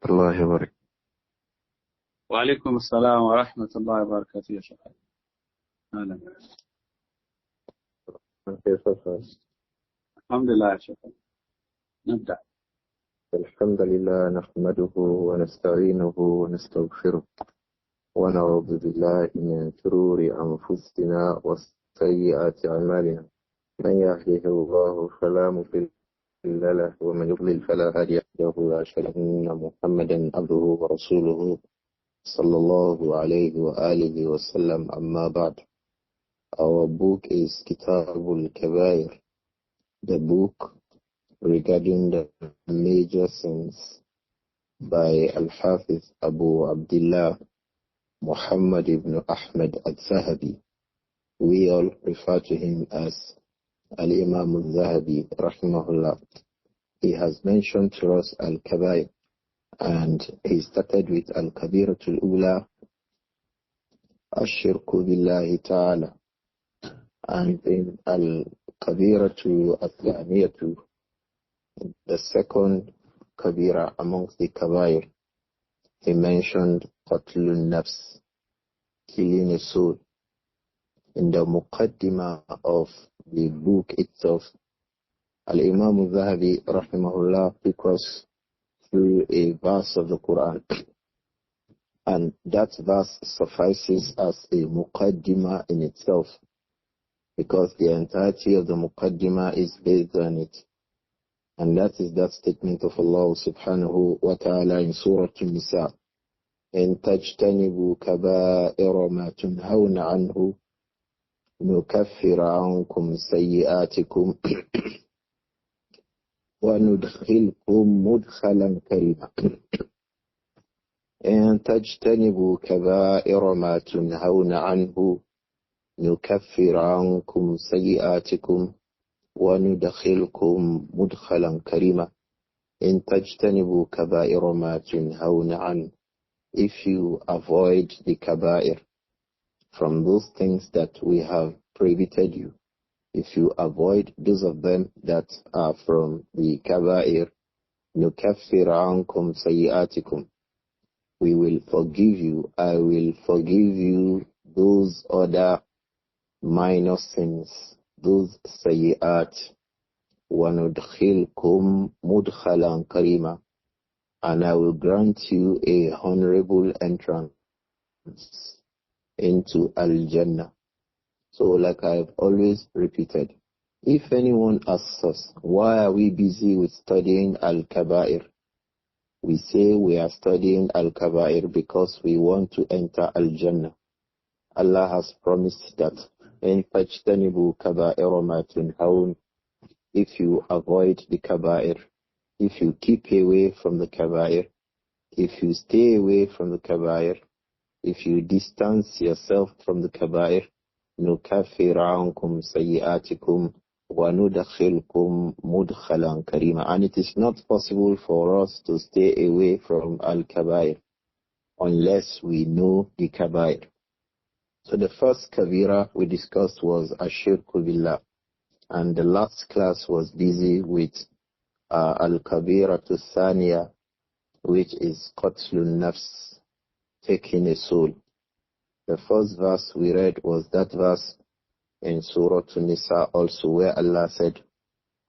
الله وبركاته. وعليكم السلام ورحمة الله وبركاته يا شيخ. أهلا. كيف حالك؟ الحمد لله يا شيخ. نبدأ. الحمد لله نحمده ونستعينه ونستغفره ونعوذ بالله من شرور أنفسنا وسيئات أعمالنا. من يهده الله فلا مضل له ومن يضلل فلا هادي له. لا شريك له محمدا عبده ورسوله صلى الله عليه وآله وسلم. أما بعد, our book is Kitab Al-Kabāir, the book regarding the major sins by Al-Hafiz Abu Abdullah Muhammad ibn Ahmad Adh-Dhahabi. We all refer to him as Al-Imām Adh-Dhahabi rahimahullah. He has mentioned to us Al-Kabāir, and he started with Al-Kabīratul Ula, Ash-Shirku Billahi Ta'ala, and in Al-Kabīratu Ath-Thaniyatu, the second Kabira amongst the Kabāir, he mentioned Qatlun Nafs, killing a soul. In the Muqaddimah of the book itself, Al-Imām Adh-Dhahabi rahimahullah took us through a verse of the Quran, and that verse suffices as a Muqaddimah in itself, because the entirety of the Muqaddimah is based on it. And that is that statement of Allah subhanahu wa ta'ala in Surah An-Nisa, إن تجتنبوا كبائر ما تنهون عنه نكفر عنكم سيئاتكم وندخلكم مدخلا كريما. إن تجتنبوا كبائر ما تنهون عنه نكفر عنكم سيئاتكم وندخلكم مدخلا كريما. إن تجتنبوا كبائر ما تنهون عنه. If you avoid the kaba'ir, from those things that we have prohibited you, if you avoid those of them that are from the kaba'ir, nukaffir ankum sayyatikum, we will forgive you, I will forgive you those other minor sins, those sayyi'at, wa nudkhilkum mudkhalan karima, and I will grant you a honorable entrance into Al-Jannah. So like I've always repeated, if anyone asks us, why are we busy with studying Al-Kabāir? We say we are studying Al-Kabāir because we want to enter Al-Jannah. Allah has promised that in فَاجْتَنِبُوا كَبَائِرَ مَا تُنْهَوْنَ, if you avoid the Kabāir, if you keep away from the Kabāir, if you stay away from the Kabāir, if you distance yourself from the Kabāir, نُكَفِّرْ عَنْكُمْ سَيِّئَاتِكُمْ وَنُدْخِلْكُمْ مُدْخَلًا كَرِيمًا. And it is not possible for us to stay away from Al-Kabāir unless we know the Kabāir. So the first Kabira we discussed was Ash-Shirku Billah, and the last class was busy with Al-Kabīratu Thaniya, which is Qatlun Nafs, taking a soul. The first verse we read was that verse in Surah An-Nisa also, where Allah said,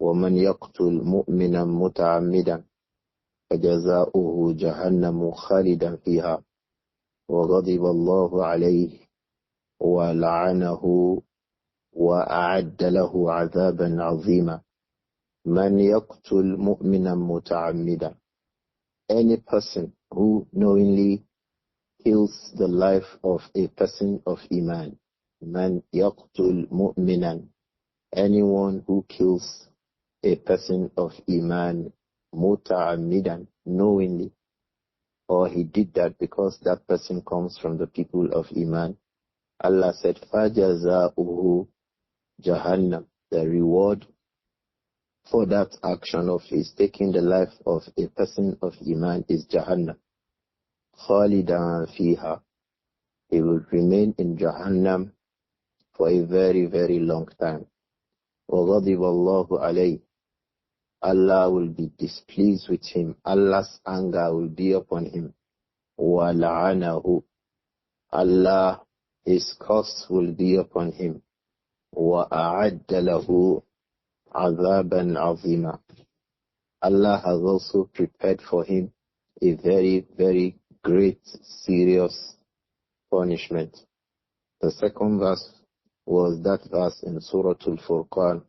وَمَنْ يَقْتُلْ مُؤْمِنًا مُتَعَمِّدًا فَجَزَاؤُهُ جَهَنَّمُ خَالِدًا فِيهَا وَغَضِبَ اللَّهُ عَلَيْهِ وَلَعَنَهُ وَأَعَدَّ لَهُ عَذَابًا عَظِيمًا. مَنْ يَقْتُلْ مُؤْمِنًا مُتَعَمِّدًا, any person who knowingly kills the life of a person of Iman. Man yaqtul mu'minan, anyone who kills a person of Iman, muta'ammidan, knowingly, or he did that because that person comes from the people of Iman. Allah said, فَجَزَاؤُهُ Jahannam, the reward for that action of his taking the life of a person of Iman is Jahannam. Khalidan fiha, he will remain in Jahannam for a very, very long time. وَغَضِبَ اللَّهُ عَلَيْهِ, Allah will be displeased with him. Allah's anger will be upon him. وَلَعَنَهُ Allah, his curse will be upon him. وَأَعَدَّ لَهُ عَذَابًا عَظِيمًا Allah has also prepared for him a very, very great, serious punishment. The second verse was that verse in Surah Al-Furqan.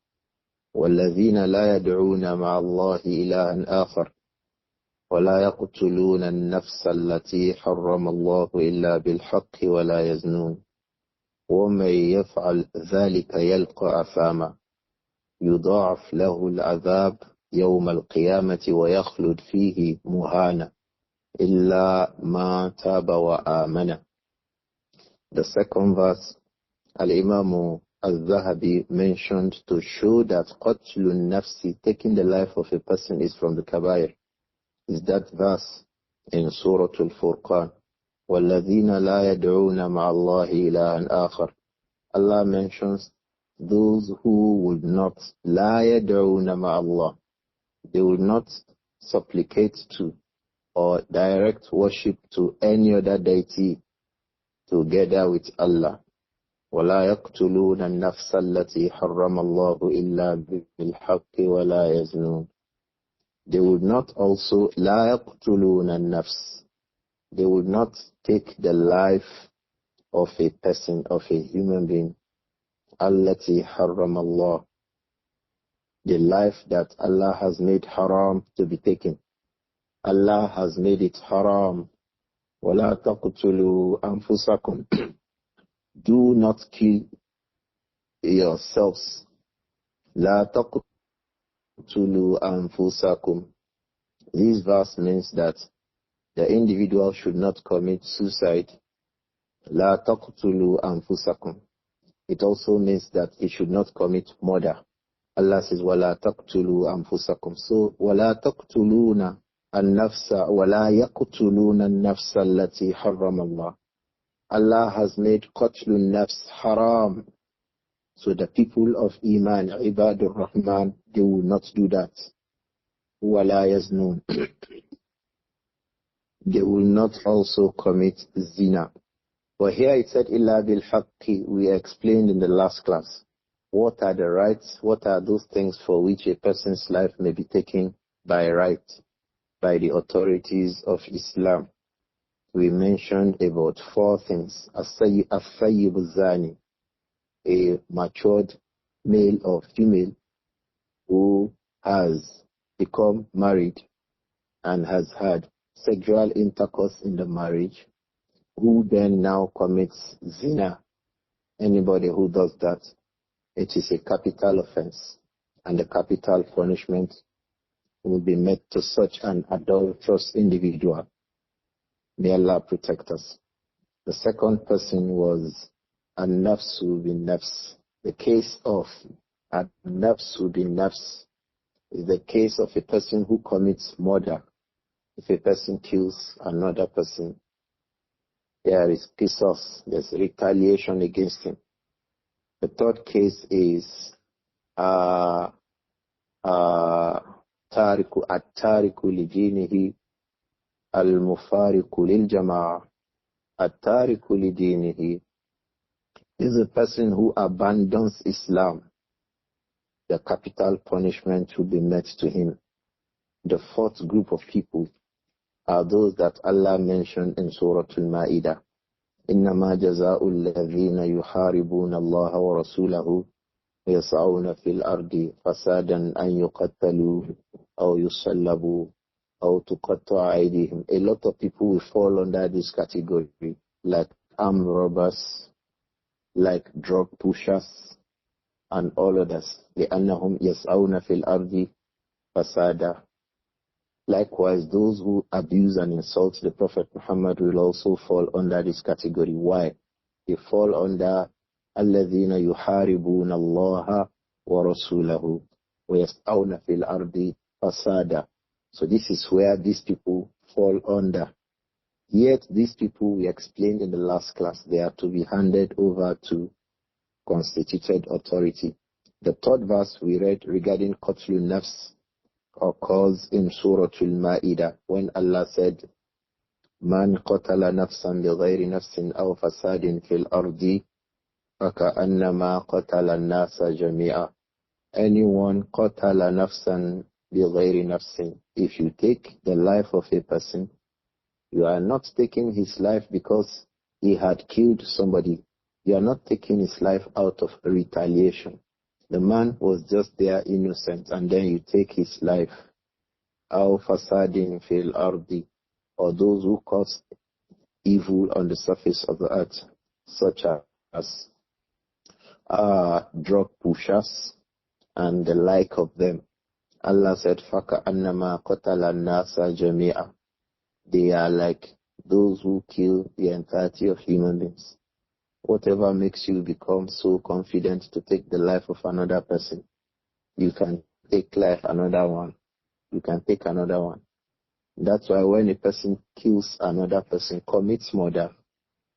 وَالَّذِينَ لَا يَدْعُونَ مَعَ اللَّهِ إِلَهًا آخَرَ وَلَا يَقْتُلُونَ النَّفْسَ الَّتِي حَرَّمَ اللَّهُ إِلَّا بِالْحَقِّ وَلَا يَزْنُونَ وَمَن يَفْعَلْ ذَلِكَ يَلْقَ أَثَامًا يُضَاعَفْ لَهُ الْعَذَابُ يَوْمَ الْقِيَامَةِ وَيَخْلُدْ فِيهِ مُهَانًا إِلَّا مَن تَابَ وَآمَنَ. The second verse, Al-Imām Adh-Dhahabi mentioned to show that qatlun nafsi, taking the life of a person, is from the Kabāir. Is that verse in Surah Al-Furqan. وَالَّذِينَ لَا يَدْعُونَ مَعَ اللَّهِ إِلَهًا آخَرَ. Allah mentions those who would not, لَا يَدْعُونَ مَعَ اللَّهِ, they will not supplicate to or direct worship to any other deity together with Allah. وَلَا يَقْتُلُونَ النَّفْسَ الَّتِي حَرَّمَ اللَّهُ إِلَّا بِالْحَقِّ وَلَا يَزْنُونَ. They would not also, لَا يَقْتُلُونَ النَّفْسَ, they would not take the life of a person, of a human being, الَّتِي حَرَّمَ اللَّهُ, the life that Allah has made haram to be taken. Allah has made it haram. وَلَا تَقْتُلُوا أَنفُسَكُمْ. Do not kill yourselves. لَا تَقْتُلُوا أَنفُسَكُمْ. This verse means that the individual should not commit suicide. لَا تَقْتُلُوا أَنفُسَكُمْ. It also means that he should not commit murder. Allah says, وَلَا تَقْتُلُوا أَنفُسَكُمْ. So, وَلَا تَقْتُلُونَ النَّفْسَ وَلَا يَقْتُلُونَ النَّفْسَ الَّتِي حَرَّمَ اللَّهُ. Allah has made qatlun nafs haram. So the people of Iman, Ibadur Rahman, they will not do that. وَلَا يَزْنُونَ. They will not also commit zina. But here it said, إِلَّا بِالْحَقِّ. We explained in the last class. What are the rights? What are those things for which a person's life may be taken by right, by the authorities of Islam? We mentioned about 4 things. As-sayyib al-zani, a matured male or female who has become married and has had sexual intercourse in the marriage, who then now commits zina. Anybody who does that, it is a capital offense, and the capital punishment will be met to such an adulterous individual. May Allah protect us. The second person was an-nafsu bin-nafs. The case of an-nafsu bin-nafs is the case of a person who commits murder. If a person kills another person, there is qisas, there's retaliation against him. The third case is at-tariku li-dinihi al-mufariqu lil-jama'ah. At-tariku li-dinihi is a person who abandons Islam. The capital punishment will be met to him. The fourth group of people are those that Allah mentioned in Surah Al-Ma'idah. إنما جزاء الذين يحاربون الله ورسوله ويسعون في الأرض فسادا أن يقتلوا أو يصلبوا أو تقطع أيديهم. A lot of people will fall under this category, like armed robbers, like drug pushers, and all others. لأنهم يسعون في الأرض فسادا. Likewise, those who abuse and insult the Prophet Muhammad will also fall under this category. Why? They fall under الَّذِينَ يُحَارِبُونَ اللَّهَ وَرَسُولَهُ وَيَسْعَوْنَ فِي الْأَرْضِ فَسَادًا. So this is where these people fall under. Yet these people, we explained in the last class, they are to be handed over to constituted authority. The third verse we read regarding qatlun nafs occurs in Surah Al-Ma'idah when Allah said, Man qatala nafsan bighayri nafsin aw fasadin fil ardi faka'annama qatala an-nasa jami'a. Anyone qatala nafsan bighayri nafsin. If you take the life of a person, you are not taking his life because he had killed somebody. You are not taking his life out of retaliation. The man was just there innocent, and then you take his life. Aw fasadin fil ardi, or those who cause evil on the surface of the earth, such as drug pushers and the like of them. Allah said, Faka annama qatala nasa jami'a. They are like those who kill the entirety of human beings. Whatever makes you become so confident to take the life of another person, you can take life another one. You can take another one. That's why when a person kills another person, commits murder,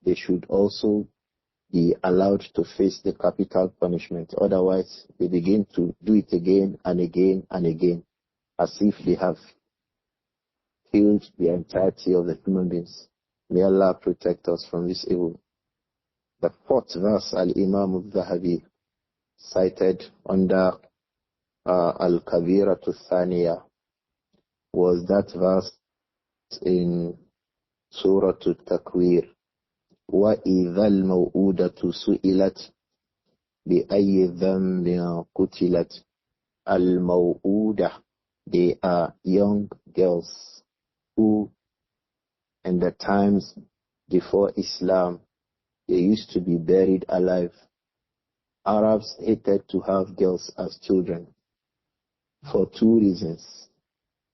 they should also be allowed to face the capital punishment. Otherwise, they begin to do it again and again and again, as if they have killed the entirety of the human beings. May Allah protect us from this evil. The fourth verse Al-Imām Adh-Dhahabi cited under Al-Kabīr Thaniya was that verse in Surah At-Takwir. وَإِذَا الْمَوْءُودَةُ سُئِلَتْ بِأَيِّ ذَنبٍ قُتِلَتْ. Al-Maw'udah, they are young girls who, in the times before Islam, they used to be buried alive. Arabs hated to have girls as children for two reasons.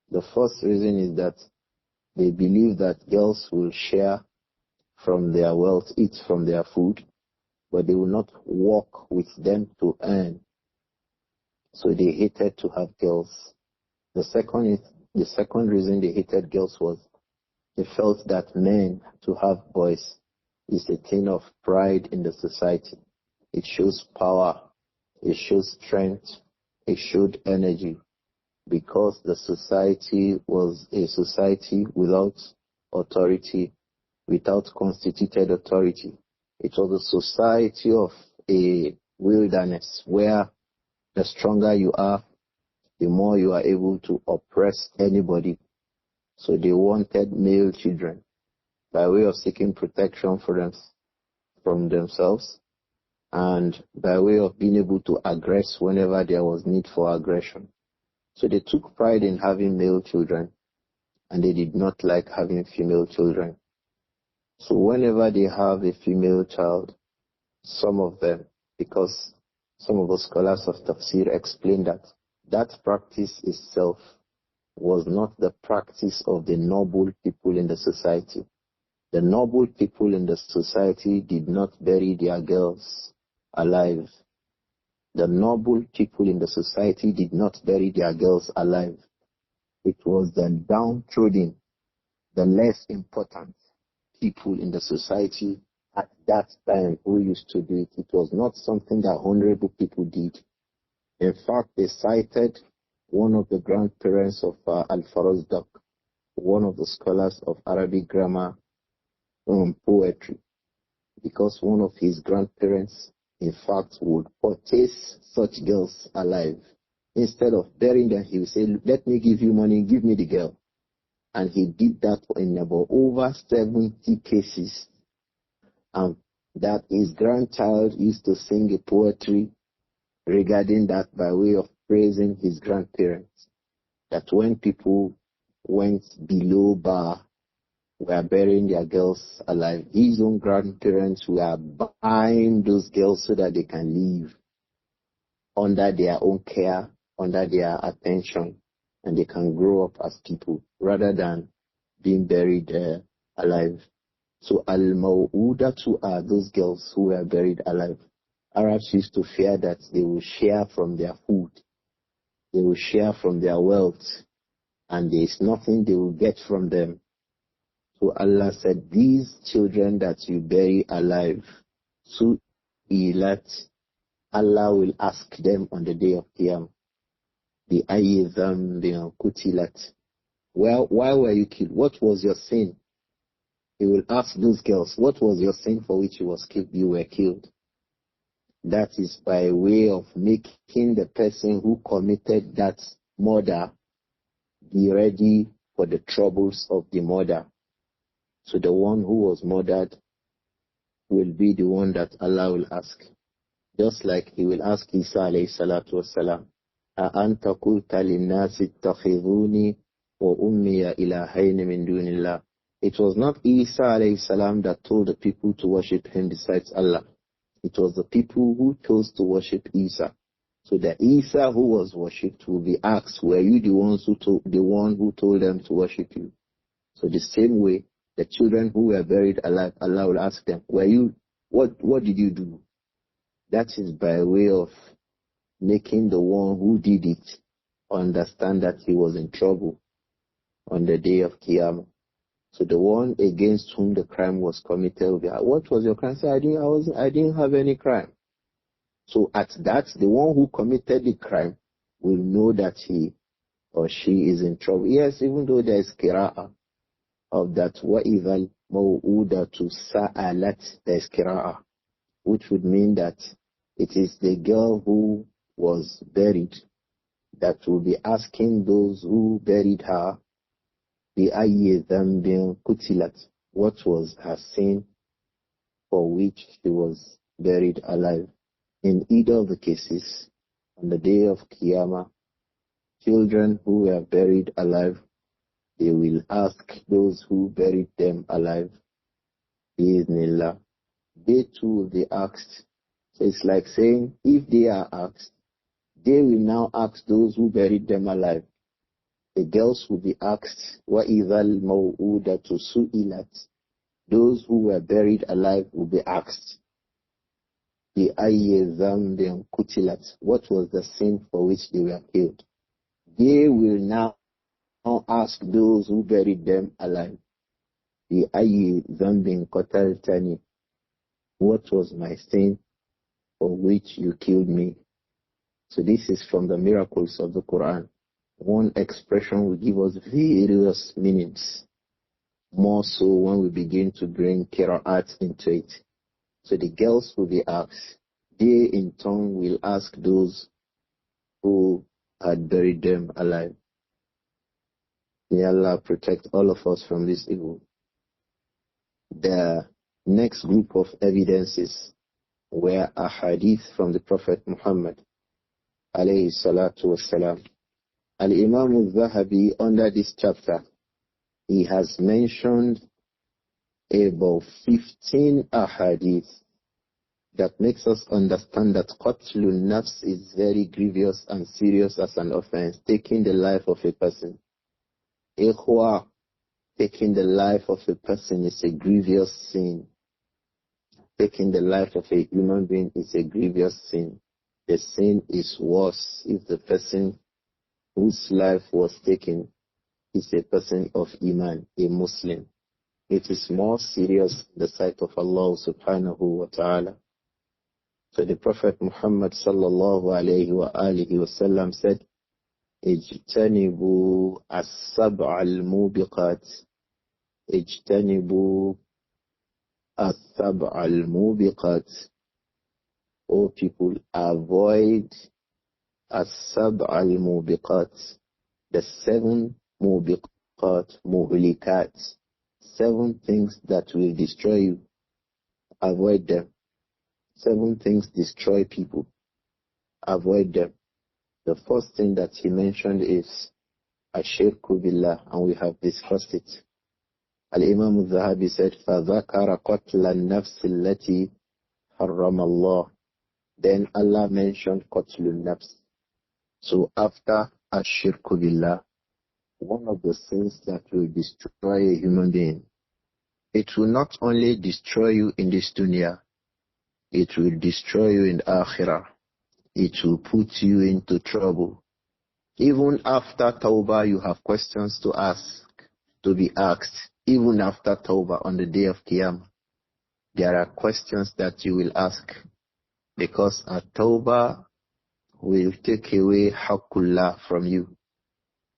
The first reason is that they believe that girls will share from their wealth, eat from their food, but they will not work with them to earn. So they hated to have girls. The second reason they hated girls was they felt that men to have boys is a thing of pride in the society. It shows power, it shows strength, it showed energy, because the society was a society without authority, without constituted authority. It was a society of a wilderness where the stronger you are, the more you are able to oppress anybody. So they wanted male children by way of seeking protection from themselves, and by way of being able to aggress whenever there was need for aggression. So they took pride in having male children, and they did not like having female children. So whenever they have a female child, some of them, because some of the scholars of tafsir explain that that practice itself was not the practice of the noble people in the society. The noble people in the society did not bury their girls alive. The noble people in the society did not bury their girls alive. It was the downtrodden, the less important people in the society at that time who used to do it. It was not something that honorable people did. In fact, they cited one of the grandparents of Al-Farazdaq, one of the scholars of Arabic grammar poetry, because one of his grandparents, in fact, would purchase such girls alive. Instead of burying them, he would say, let me give you money, give me the girl. And he did that in about over 70 cases. And that his grandchild used to sing a poetry regarding that by way of praising his grandparents. That when people went below bar, were burying their girls alive, his own grandparents were buying those girls so that they can live under their own care, under their attention, and they can grow up as people rather than being buried alive. So al-maw'udatu are those girls who were buried alive. Arabs used to fear that they will share from their food, they will share from their wealth, and there is nothing they will get from them. So Allah said, these children that you bury alive, su'ilat, Allah will ask them on the day of Qiyam. بِأَيِّ ذَنْبٍ قُتِلَتْ. Well, why were you killed? What was your sin? He will ask those girls, what was your sin for which you were killed? That is by way of making the person who committed that murder be ready for the troubles of the murder. So the one who was murdered will be the one that Allah will ask. Just like he will ask Isa alayhi salatu wasalam, أَأَنْتَ قُلْتَ لِلنَّاسِ اتَّخِذُونِي وَأُمِّيَ إِلَهَيْنِ مِن دُونِ اللَّهِ. It was not Isa alayhi salam that told the people to worship him besides Allah. It was the people who chose to worship Isa. So the Isa who was worshipped will be asked, were you the one who told them to worship you? So the same way, the children who were buried alive, Allah will ask them, what did you do? That is by way of making the one who did it understand that he was in trouble on the day of Qiyamah. So the one against whom the crime was committed will be, what was your crime? Say, I didn't have any crime. So at that, the one who committed the crime will know that he or she is in trouble. Yes, even though there is qira'ah of that, وَإِذَا الْمَوْءُودَةُ سَأَلَتْ, there is qira'ah, which would mean that it is the girl who was buried that will be asking those who buried her, بِأَيِّ ذَنْبٍ قُتِلَتْ, what was her sin for which she was buried alive. In either of the cases, on the day of Qiyamah, children who were buried alive, they will ask those who buried them alive, Bismillah. They too will be asked. So it's like saying, if they are asked, they will now ask those who buried them alive. The girls will be asked, وَإِذَا الْمَوْءُودَةُ سُئِلَتْ. Those who were buried alive will be asked, بِأَيِّ ذَنْبٍ قُتِلَتْ. What was the sin for which they were killed? They will now ask those who buried them alive, بِأَيِّ ذَنْبٍ قَتَلْتَنِي. What was my sin for which you killed me? So this is from the miracles of the Quran. One expression will give us various meanings, more so when we begin to bring qira'at into it. So the girls will be asked. They in turn will ask those who had buried them alive. May Allah protect all of us from this evil. The next group of evidences were a hadith from the Prophet Muhammad alayhi salatu wassalam. Al-Imām Adh-Dhahabi, under this chapter, he has mentioned about 15 ahadith that makes us understand that qatlun nafs is very grievous and serious as an offense, taking the life of a person. Ikhwa, taking the life of a person is a grievous sin. Taking the life of a human being is a grievous sin. The sin is worse if the person whose life was taken is a person of Iman, a Muslim. It is more serious in the sight of Allah subhanahu wa ta'ala. So the Prophet Muhammad sallallahu alayhi wa alihi wa sallam said, اجتنبوا السبع الموبقات. اجتنبوا السبع الموبقات. O people, avoid السبع الموبقات, the 7 موبقات, muhlikat, 7 things that will destroy you. Avoid them. 7 things destroy people. Avoid them. The first thing that he mentioned is Ash-Shirku Billah, and we have discussed it. Al-Imām Adh-Dhahabi said, فَذَكَرَ قَتْلَ النَّفْسِ الَّتِي حَرَّمَ اللَّهُ. Then Allah mentioned Qatlun Nafs. So after Ash-Shirku Billah, one of the things that will destroy a human being, it will not only destroy you in this dunya, it will destroy you in Akhirah. It will put you into trouble. Even after Tawbah, you have questions to ask, to be asked. Even after Tawbah on the day of Qiyamah, there are questions that you will ask. Because at Tawbah, will take away Haqqullah from you.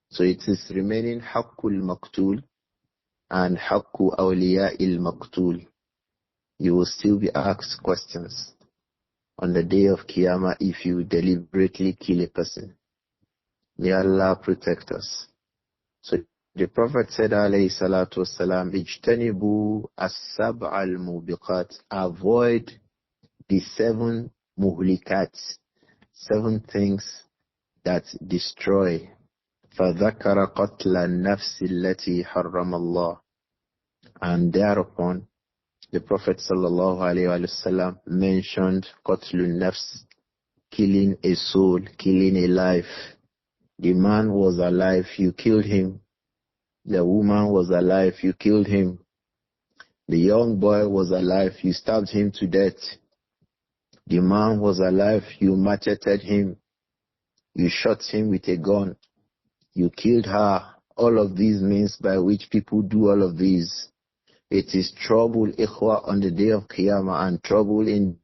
So it is remaining Haqqul Maqtul and Haqqu Awliya'il Maqtul. You will still be asked questions on the day of Qiyamah if you deliberately kill a person. May Allah protect us. So the Prophet said, alayhi salatu wasalam, Ijtanibu as-sab' al-mubiqat. Avoid the 7 muhlikat, 7 things that destroy. فَذَكَرَ قَتْلَ النَّفْسِ الَّتِي حَرَّمَ اللَّهُ. And thereupon, the Prophet sallallahu alayhi wa sallam mentioned qatlun nafs, killing a soul, killing a life. The man was alive, you killed him. The woman was alive, you killed him. The young boy was alive, you stabbed him to death. The man was alive, you macheted him. You shot him with a gun. You killed her. All of these means by which people do all of these. It is trouble, ikhwa, on the day of Qiyamah and trouble in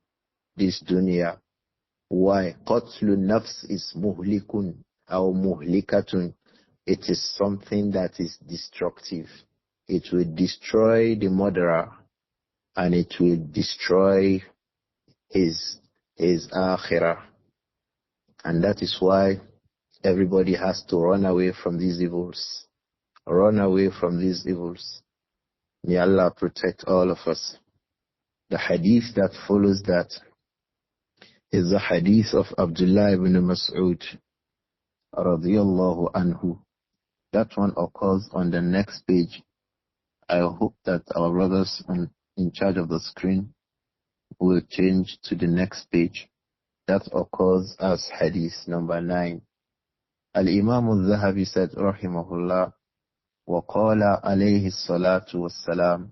this dunya. Why? Qatlun nafs is muhlikun or muhlikatun. It is something that is destructive. It will destroy the murderer and it will destroy his akhirah. And that is why everybody has to run away from these evils. Run away from these evils. May Allah protect all of us. The hadith that follows that is the hadith of Abdullah ibn Mas'ud radiyallahu anhu. That one occurs on the next page. I hope that our brothers in charge of the screen will change to the next page. That occurs as hadith number 9. Al-Imām Adh-Dhahabi said, rahimahullah, وَقَالَ عَلَيْهِ الصَّلَاةُ وَالسَّلَامُ.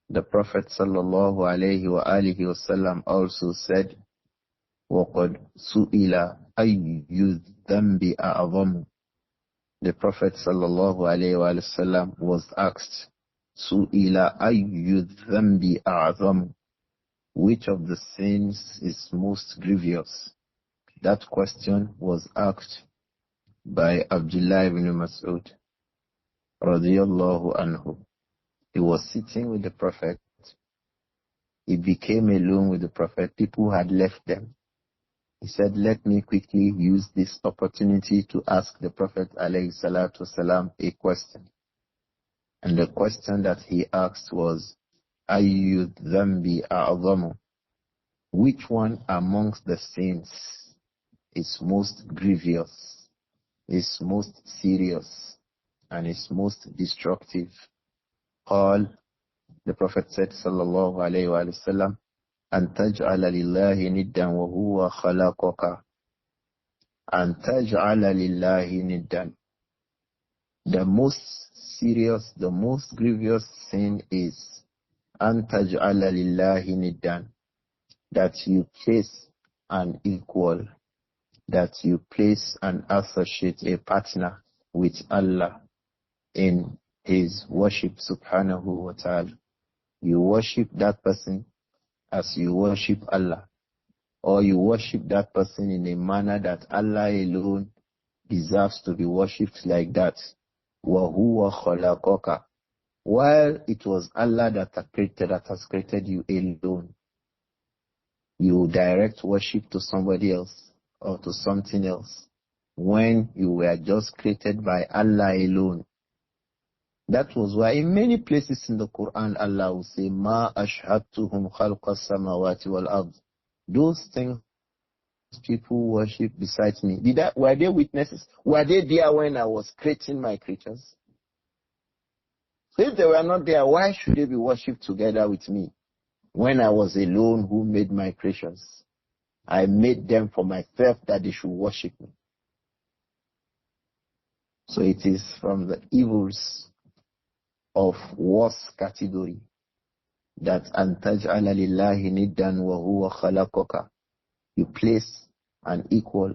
The Prophet sallallahu alayhi wa alihi wasallam also said, وَقَدْ سُئِلَ أَيُّ الذَّنْبِ أَعْظَمُ. The Prophet sallallahu alayhi wa sallam was asked, سُئِلَ أَيُّ الذَّنْبِ أَعْظَمُ. Which of the sins is most grievous? That question was asked by Abdullah ibn Mas'ud radiyallahu anhu. He was sitting with the Prophet. He became alone with the Prophet. People had left them. He said, let me quickly use this opportunity to ask the Prophet alayhi salatu wasalam a question. And the question that he asked was, Ayyu dhanbi a'zamu. Which one amongst the sins is most grievous, is most serious, and is most destructive? All the Prophet said, sallallahu alayhi wa sallam, أن تجعل لله ندا وهو خلقك. أن تجعل لله ندا. The most serious, the most grievous sin is أن تجعل لله ندا. That you place an equal, that you place an associate, a partner with Allah in His worship subhanahu wa ta'ala. You worship that person as you worship Allah, or you worship that person in a manner that Allah alone deserves to be worshipped like that. وَهُوَ خَلَقَكَ. While it was Allah that has created you alone, you direct worship to somebody else or to something else when you were just created by Allah alone. That was why in many places in the Quran, Allah will say, Ma ashhadtuhum khalqa samawati wal ard. Those things people worship besides me, were they witnesses? Were they there when I was creating my creatures? So if they were not there, why should they be worshipped together with me? When I was alone who made my creations, I made them for myself that they should worship me. So it is from the evils of worse category that antaj'ala lillahi niddan wa huwa khalaqaka. You place an equal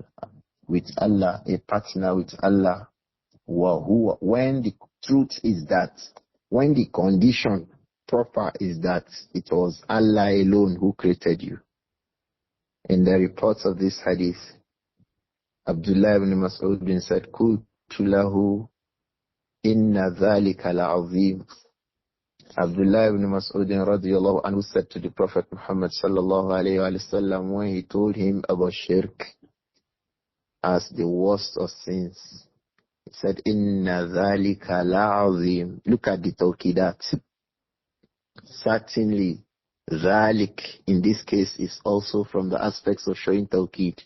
with Allah, a partner with Allah. Wa huwa. When the truth is that, when the condition proper is that it was Allah alone who created you. In the reports of this hadith, Abdullah ibn Mas'ud said, Qultu lahu inna dhalika la'azim. Abdullah ibn Mas'ud radiyallahu anhu said to the Prophet Muhammad sallallahu alayhi wa sallam when he told him about shirk as the worst of sins. He said, Inna dhalika la'azim. Look at the tawqidat. Certainly, dhalik in this case is also from the aspects of showing tawqid,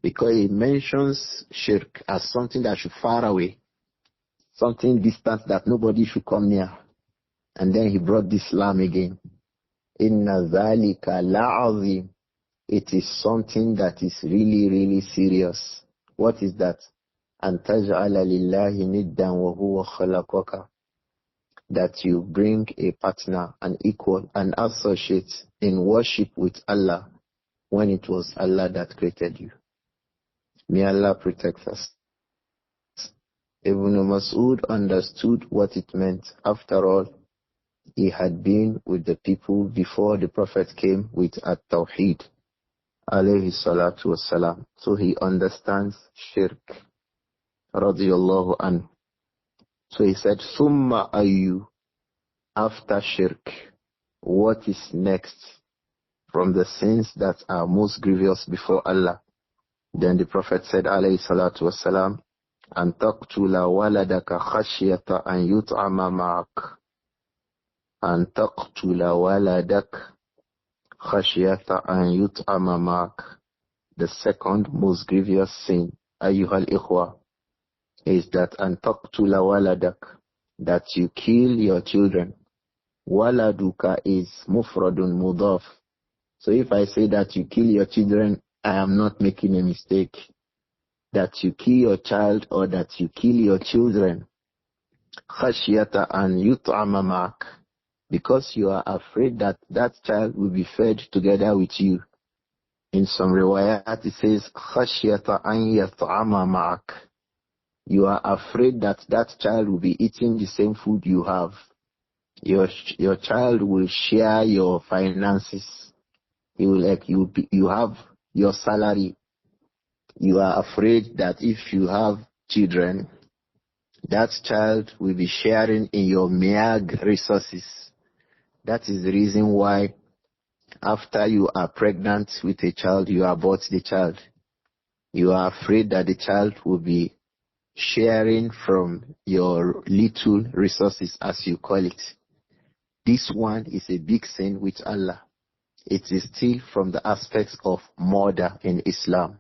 because it mentions shirk as something that should far away, something distant that nobody should come near. And then he brought this lam again. Inna dhalika la'azim. It is something that is really, really serious. What is that? An taj'ala lillahi niddan wa huwa khalaqaka. That you bring a partner, an equal, an associate in worship with Allah when it was Allah that created you. May Allah protect us. Ibn Mas'ud understood what it meant. After all, he had been with the people before the Prophet came with At-Tawheed, alayhi salatu wassalam. So he understands shirk, radiyallahu anhu. So he said, Summa ayu, after shirk, what is next from the sins that are most grievous before Allah? Then the Prophet said, alayhi salatu wassalam, An taqtula waladaka khashyata an yut'ama ma'ak. An taqtula waladak khashyata an yut'ama ma'ak. The second most grievous sin, ayyuhal ikhwa, is that an taqtula waladak, that you kill your children. Waladuka is mufradun mudaf. So if I say that you kill your children, I am not making a mistake. That you kill your child or that you kill your children. Khashyata an yut'ama ma'ak. Because you are afraid that that child will be fed together with you. In some riwayat it says, Khashyata an yat'ama ma'ak. You are afraid that that child will be eating the same food you have. Your child will share your finances. He will you have your salary. You are afraid that if you have children, that child will be sharing in your meag resources. That is the reason why after you are pregnant with a child, you abort the child. You are afraid that the child will be sharing from your little resources, as you call it. This one is a big sin with Allah. It is still from the aspects of murder in Islam.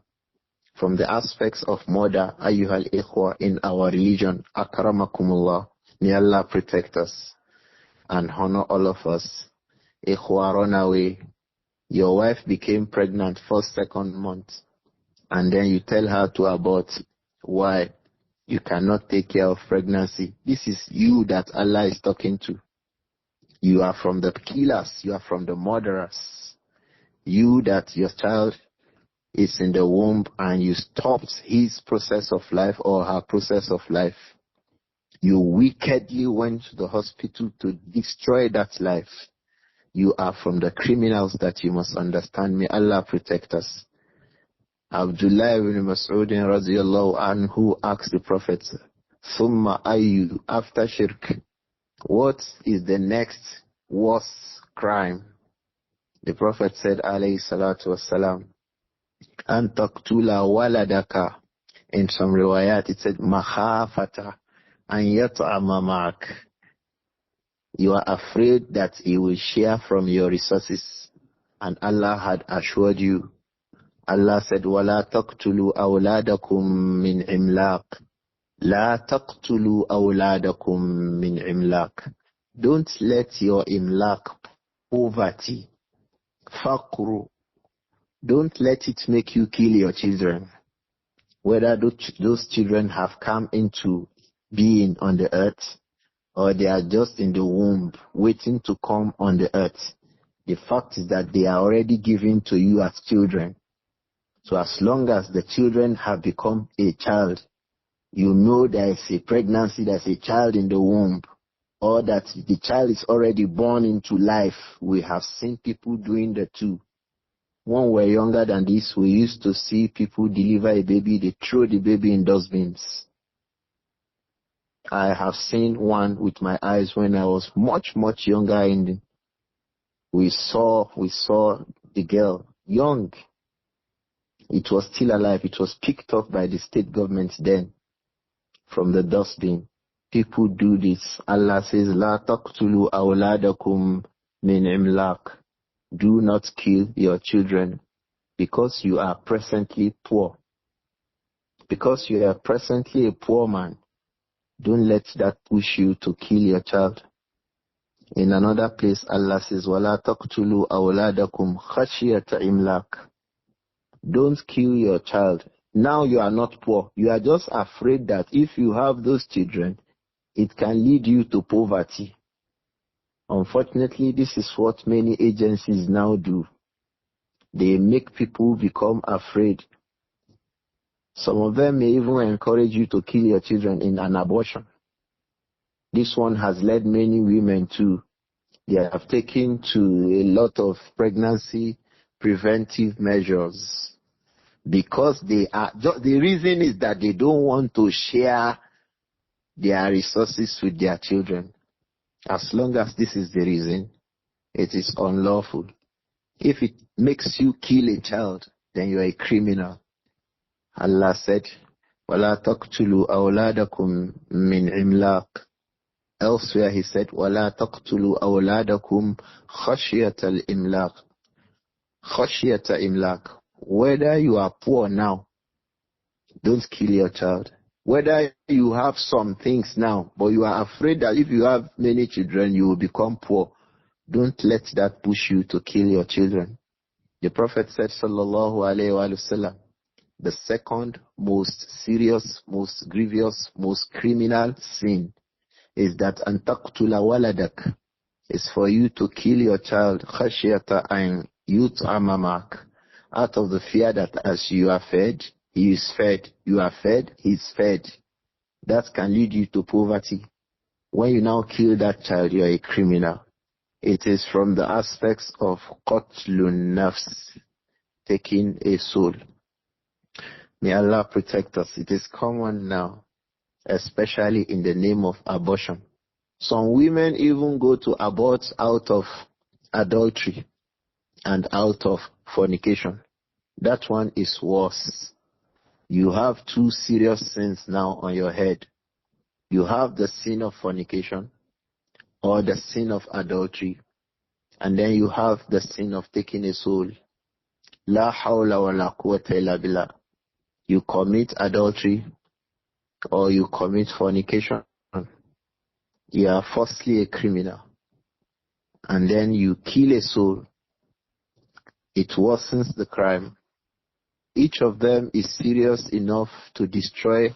From the aspects of murder, ayyuhal ikhwa, in our religion, akramakumullah, may Allah protect us and honor all of us. Ikhwa, run away. Your wife became pregnant first, second month, and then you tell her to abort. Why? You cannot take care of pregnancy. This is you that Allah is talking to. You are from the killers. You are from the murderers. You that your child is in the womb and you stopped his process of life or her process of life. You wickedly went to the hospital to destroy that life. You are from the criminals that you must understand. May Allah protect us. Abdullah ibn Mas'ud radiyallahu anhu asked the Prophet, Summa ayu, after shirk, what is the next worst crime? The Prophet said, alayhi salatu wassalam, An taqtula waladaka. In some riwayat it said, Makhafata an yat'ama ma'ak. You are afraid that he will share from your resources. And Allah had assured you. Allah said, وَلَا تَقْتُلُوا أَوْلَادَكُمْ مِنْ إِمْلَاقٍ لَا تَقْتُلُوا أَوْلَادَكُمْ مِنْ إِمْلَاقٍ. Don't let your imlaq, poverty, faqru, don't let it make you kill your children. Whether those children have come into being on the earth or they are just in the womb waiting to come on the earth. The fact is that they are already given to you as children. So as long as the children have become a child, you know there is a pregnancy, there's a child in the womb, or that the child is already born into life. We have seen people doing the two. When we were younger than this, we used to see people deliver a baby, they throw the baby in dustbins. I have seen one with my eyes when I was much, much younger. We saw the girl, young. It was still alive. It was picked up by the state government then from the dustbin. People do this. Allah says, La taqtulu awladakum min imlaq. Do not kill your children because you are presently poor. Because you are presently a poor man, don't let that push you to kill your child. In another place, Allah says, وَلَا تَقْتُلُوا أَوْلَادَكُمْ خَشْيَةَ إِمْلَاقٍ. Don't kill your child. Now you are not poor. You are just afraid that if you have those children, it can lead you to poverty. Unfortunately, this is what many agencies now do. They make people become afraid. Some of them may even encourage you to kill your children in an abortion. This one has led many women to, they have taken to a lot of pregnancy preventive measures because the reason is that they don't want to share their resources with their children. As long as this is the reason, it is unlawful. If it makes you kill a child, then you are a criminal. Allah said, وَلَا تَقْتُلُوا أَوْلَادَكُمْ مِنْ إِمْلَاقٍ. Elsewhere he said, وَلَا تَقْتُلُوا أَوْلَادَكُمْ خَشْيَةَ الْإِمْلَاقِ. خَشْيَةَ إِمْلَاقٍ. Whether you are poor now, don't kill your child. Whether you have some things now, but you are afraid that if you have many children, you will become poor, don't let that push you to kill your children. The Prophet said, sallallahu alayhi wa sallam, the second most serious, most grievous, most criminal sin is that antaqtula waladak, is for you to kill your child khashyata an yut'ama mak, out of the fear that as you are fed, he is fed. You are fed, he is fed. That can lead you to poverty. When you now kill that child, you are a criminal. It is from the aspects of qatlun nafs, taking a soul. May Allah protect us. It is common now, especially in the name of abortion. Some women even go to abort out of adultery and out of fornication. That one is worse. You have two serious sins now on your head. You have the sin of fornication or the sin of adultery, and then you have the sin of taking a soul. La hawla wa la quwwata illa billah. You commit adultery or you commit fornication, you are firstly a criminal, and then you kill a soul. It worsens the crime. Each of them is serious enough to destroy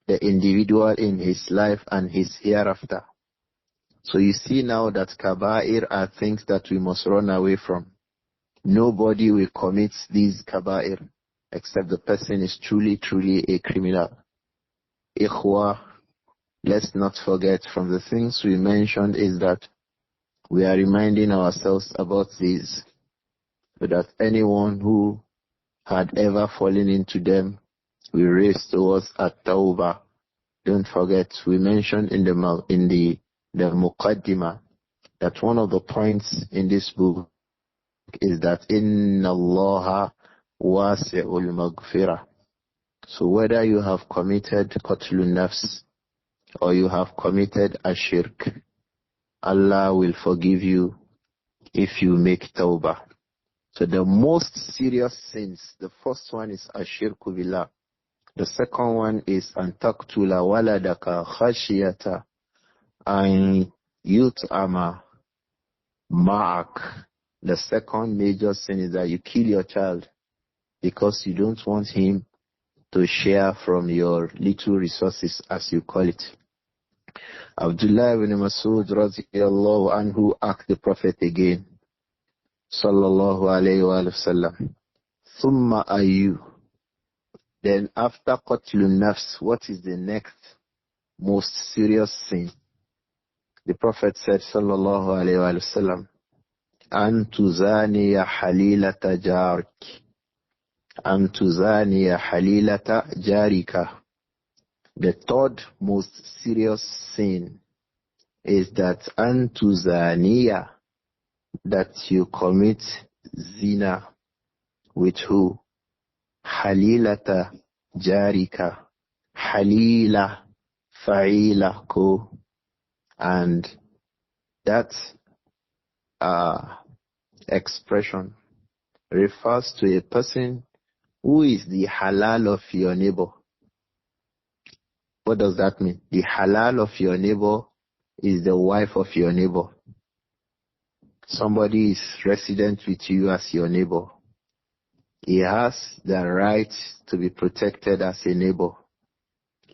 the individual in his life and his hereafter. So you see now that Kabāir are things that we must run away from. Nobody will commit these Kabāir except the person is truly, truly a criminal. Ikhwa, let's not forget from the things we mentioned is that we are reminding ourselves about these, so that anyone who had ever fallen into them, we raise towards at-tawbah. Don't forget, we mentioned in the muqaddimah that one of the points in this book is that inna Allaha wasi'ul maghfirah. So whether you have committed qatlun nafs or you have committed ashirk, Allah will forgive you if you make tawbah. So the most serious sins, the first one is ashirku billah. The second one is an taqtula waladaka khashiyata an yut'ama ma'ak. The second major sin is that you kill your child because you don't want him to share from your little resources, as you call it. Abdullah ibn Mas'ud radiyallahu anhu asked the Prophet again, sallallahu alayhi wa sallam, thumma ayu. Then after qatlun nafs, what is the next most serious sin? The Prophet said, sallallahu alayhi wa sallam, أن تزاني حليلة جارك أن تزاني حليلة جارك. The third most serious sin is that أن تزاني, that you commit zina with who? حليلة جارك. حليلة فعيلة ko. And that expression refers to a person who is the halal of your neighbor. What does that mean? The halal of your neighbor is the wife of your neighbor. Somebody is resident with you as your neighbor. He has the right to be protected as a neighbor.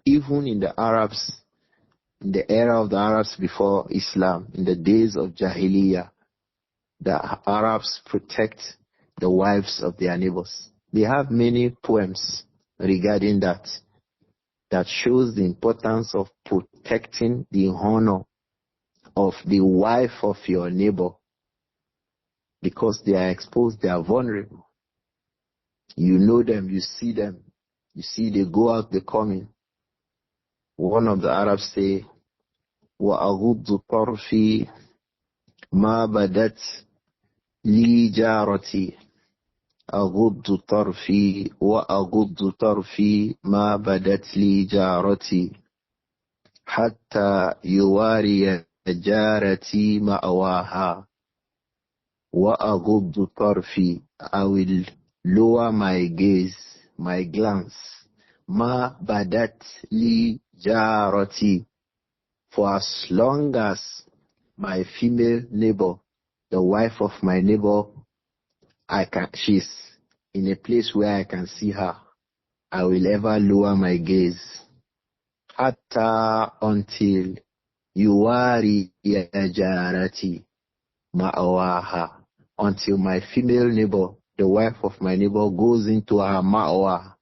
Even in the Arabs, in the era of the Arabs before Islam, in the days of Jahiliyyah, the Arabs protect the wives of their neighbors. They have many poems regarding that shows the importance of protecting the honor of the wife of your neighbor, because they are exposed, they are vulnerable. You know them, you see them. You see they go out, they come in. One of the Arabs say, وَأَغُضُّ طَرْفِي مَا بَدَتْ لِي جَارَتِي. أغض طرفي وأغض طرفي ما بدت لي جارتي حتى يواري جارتي مأواها. وأغض طرفي, I will lower my gaze, my glance. ما بدت لي جارتي, for as long as my female neighbor, the wife of my neighbor, she's in a place where I can see her, I will ever lower my gaze. Hatta, until yuwari jarati ma'awaha, until my female neighbor, the wife of my neighbor, goes into her ma'awa.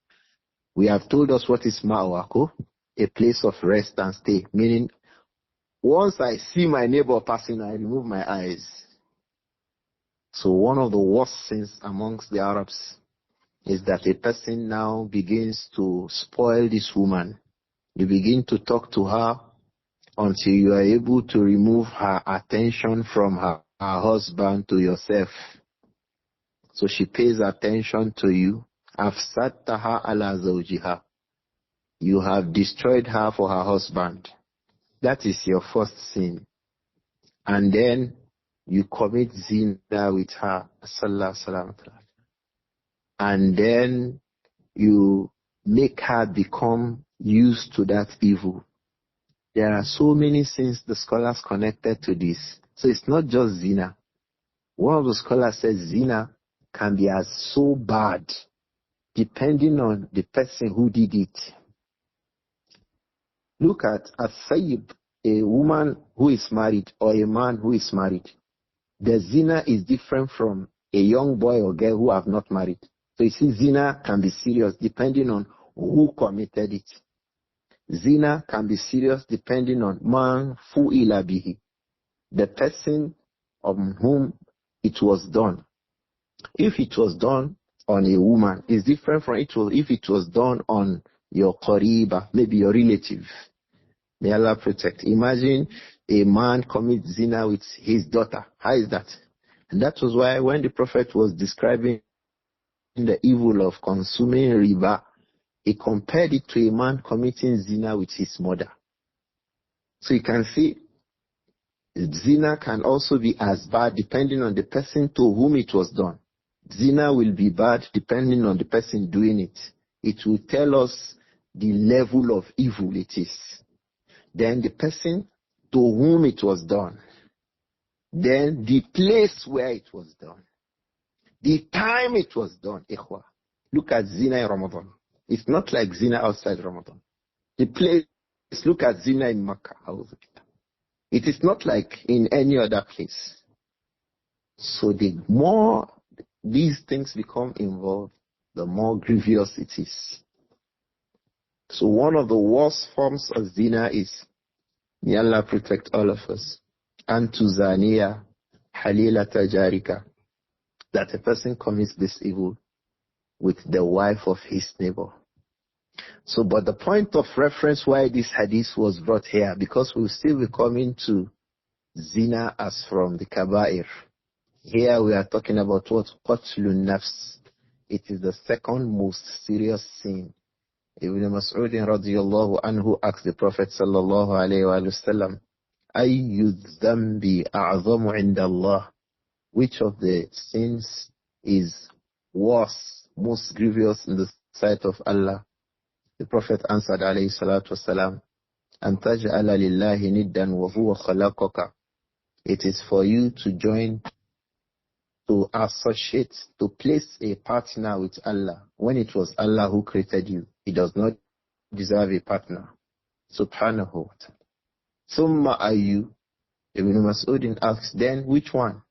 We have told us what is ma'awa, a place of rest and stay, meaning once I see my neighbor passing, I remove my eyes. So one of the worst sins amongst the Arabs is that a person now begins to spoil this woman. You begin to talk to her until you are able to remove her attention from her husband to yourself. So she pays attention to you. Afsattaha ala zawjiha. You have destroyed her for her husband. That is your first sin. And then you commit zina with her. And then you make her become used to that evil. There are so many sins the scholars connected to this. So it's not just zina. One of the scholars says zina can be as so bad depending on the person who did it. Look at as-sayyib, a woman who is married or a man who is married. The zina is different from a young boy or girl who have not married. So you see, zina can be serious depending on who committed it. Zina can be serious depending on man fu'ila bihi, the person on whom it was done. If it was done on a woman, it's different from if it was done on your qariba, maybe your relative. May Allah protect. Imagine a man commits zina with his daughter. How is that? And that was why when the Prophet was describing the evil of consuming riba, he compared it to a man committing zina with his mother. So you can see zina can also be as bad depending on the person to whom it was done. Zina will be bad depending on the person doing it. It will tell us the level of evil it is. Then the person to whom it was done. Then the place where it was done. The time it was done. Ikhwa. Look at zina in Ramadan. It's not like zina outside Ramadan. The place, look at zina in Makkah. It is not like in any other place. So the more these things become involved, the more grievous it is. So one of the worst forms of zina is, may Allah protect all of us, antuzaniya, halilata jarika, that a person commits this evil with the wife of his neighbor. So, but the point of reference why this hadith was brought here, because we'll still be coming to zina as from the Kabāir. Here we are talking about what? Qatlun nafs. It is the second most serious sin. Ibn Mas'ud radiyallahu anhu asked the Prophet sallallahu alayhi wa sallam, Ayyu dhanbi a'zamu inda Allah? Which of the sins is worse, most grievous in the sight of Allah? The Prophet answered alayhi salatu wasalam, An taj'ala lillahi niddan wa huwa khalaqaka. It is for you to join, to associate, to place a partner with Allah when it was Allah who created you. He does not deserve a partner. Subhanahu wa ta'ala. Summa ayyu. Ibn Mas'ud asks, then which one?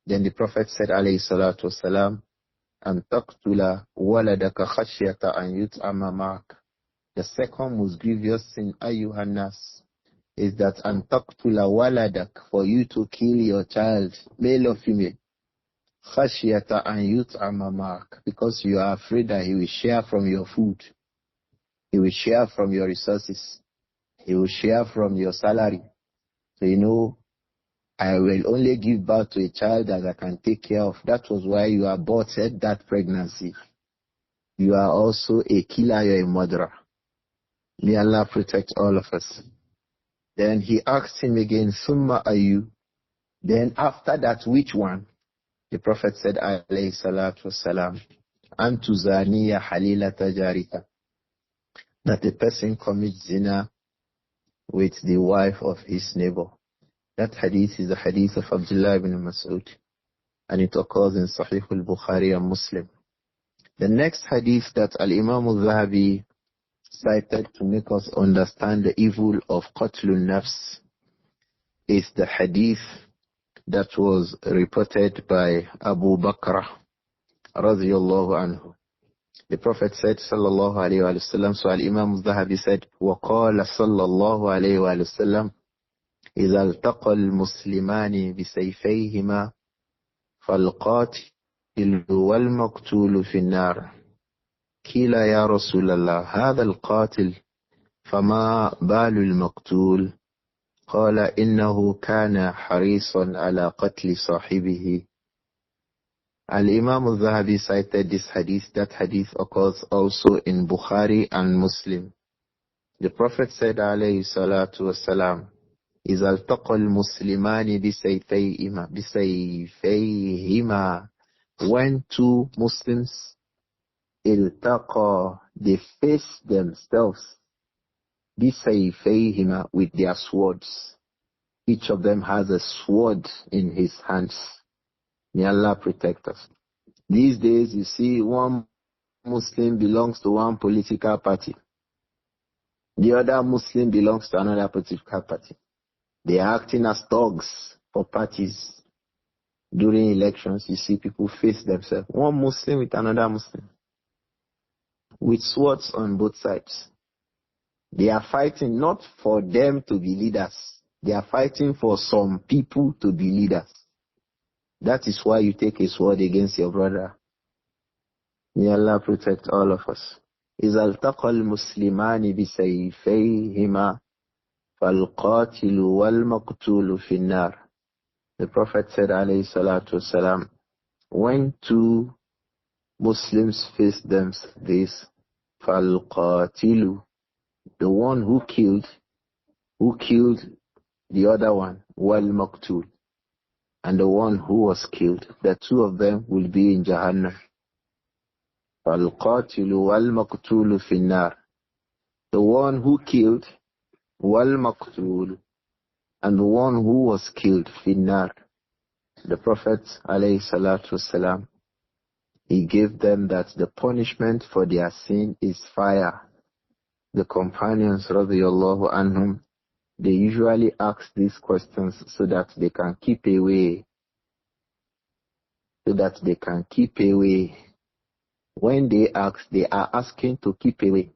Then the Prophet said, alayhi salatu wasalam, An taqtula waladaka khashyata an yut'ama ma'ak. The second most grievous sin, ayyuhan nas, is that an taqtula waladak, for you to kill your child, male or female. Khashyata an yut'ama ma'ak, because you are afraid that he will share from your food. He will share from your resources. He will share from your salary. So you know, I will only give birth to a child that I can take care of. That was why you aborted that pregnancy. You are also a killer, you are a murderer. May Allah protect all of us. Then he asked him again, Summa ayu. Then after that, which one? The Prophet said, alayhi salatu wasalam, Antu zaniya halilata jarika. That the person commits zina with the wife of his neighbor. That hadith is the hadith of Abdullah ibn Mas'ud, and it occurs in Sahih al-Bukhari and Muslim. The next hadith that Al-Imām Adh-Dhahabi cited to make us understand the evil of qatlun nafs is the hadith that was reported by Abu Bakr radiyallahu anhu. The Prophet said, sallallahu alayhi wa sallam, so Al-Imām Adh-Dhahabi said, وَقَالَ صَلَّى اللَّهُ عَلَيْهِ وَآلِهِ وَسَلَّمَ إِذَا الْتَقَى الْمُسْلِمَانِ بِسَيْفَيْهِمَا فَالْقَاتِلُ وَالْمَقْتُولُ فِي النَّارِ قِيلَ يَا رَسُولَ اللَّهِ هَذَا الْقَاتِلُ فَمَا بَالُ الْمَقْتُولِ قَالَ إِنَّهُ كَانَ حَرِيصًا عَلَى قَتْلِ صَاحِبِهِ. Al-Imām Adh-Dhahabi cited this hadith. That hadith occurs also in Bukhari and Muslim. The Prophet said, alayhi salatu wasalam, إِذَا الْتَقَى الْمُسْلِمَانِ بِسَيْفَيْهِمَا. When two Muslims iltaqa, they face themselves بِسَيْفَيْهِمَا, with their swords. Each of them has a sword in his hands. May Allah protect us. These days you see one Muslim belongs to one political party. The other Muslim belongs to another political party. They are acting as dogs for parties. During elections, you see people face themselves. One Muslim with another Muslim, with swords on both sides. They are fighting not for them to be leaders. They are fighting for some people to be leaders. That is why you take a sword against your brother. May Allah protect all of us. إِذَا الْتَقَى الْمُسْلِمَانِ بِسَيْفَيْهِمَا فَالْقَاتِلُ وَالْمَقْتُولُ فِي النَّارِ. The Prophet said, alayhi salatu wasalam, when two Muslims face this, فَالْقَاتِلُ, the one who killed the other one, وَالْمَقْتُولُ, and the one who was killed, the two of them will be in Jahannam. فَالْقَاتِلُ وَالْمَقْتُولُ فِي النَّارِ. The one who killed, وَالْمَقْتُولُ, and the one who was killed, فِي النَّارِ. The Prophet, alayhi salatu wasalam, he gave them that the punishment for their sin is fire. The companions, radiyallahu anhum, they usually ask these questions so that they can keep away. When they ask, they are asking to keep away.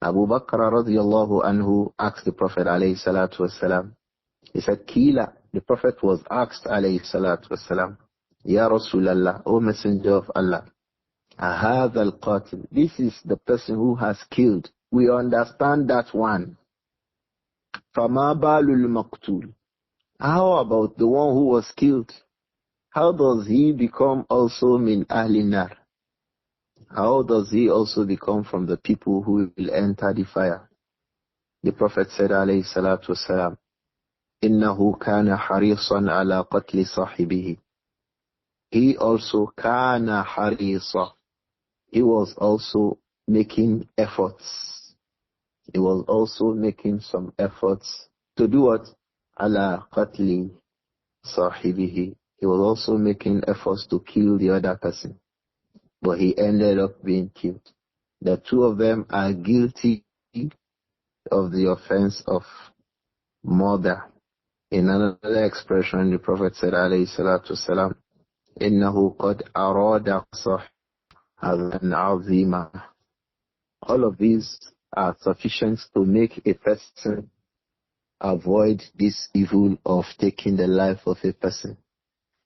Abu Bakr radiyallahu anhu asked the Prophet alayhi salatu wasalam, he said, Kila, The Prophet was asked, alayhi salatu wasalam, Ya Rasulallah, O Messenger of Allah, Ahadha al-qatil. This is the person who has killed. We understand that one. Fama balul maqtul. How about the one who was killed? How does he become also min ahli nar? How does he also become from the people who will enter the fire? The Prophet said, alayhi salatu wasalam, Innahu kana harisan ala qatli sahibihi. He also kana harisa. He was also making efforts. He was also making some efforts to do what? Ala qatli sahibihi. He was also making efforts to kill the other person. But he ended up being killed. The two of them are guilty of the offense of murder. In another expression, the Prophet said, alayhi salatu wasalam, Innahu qad arada sahiban azima. All of these are sufficient to make a person avoid this evil of taking the life of a person.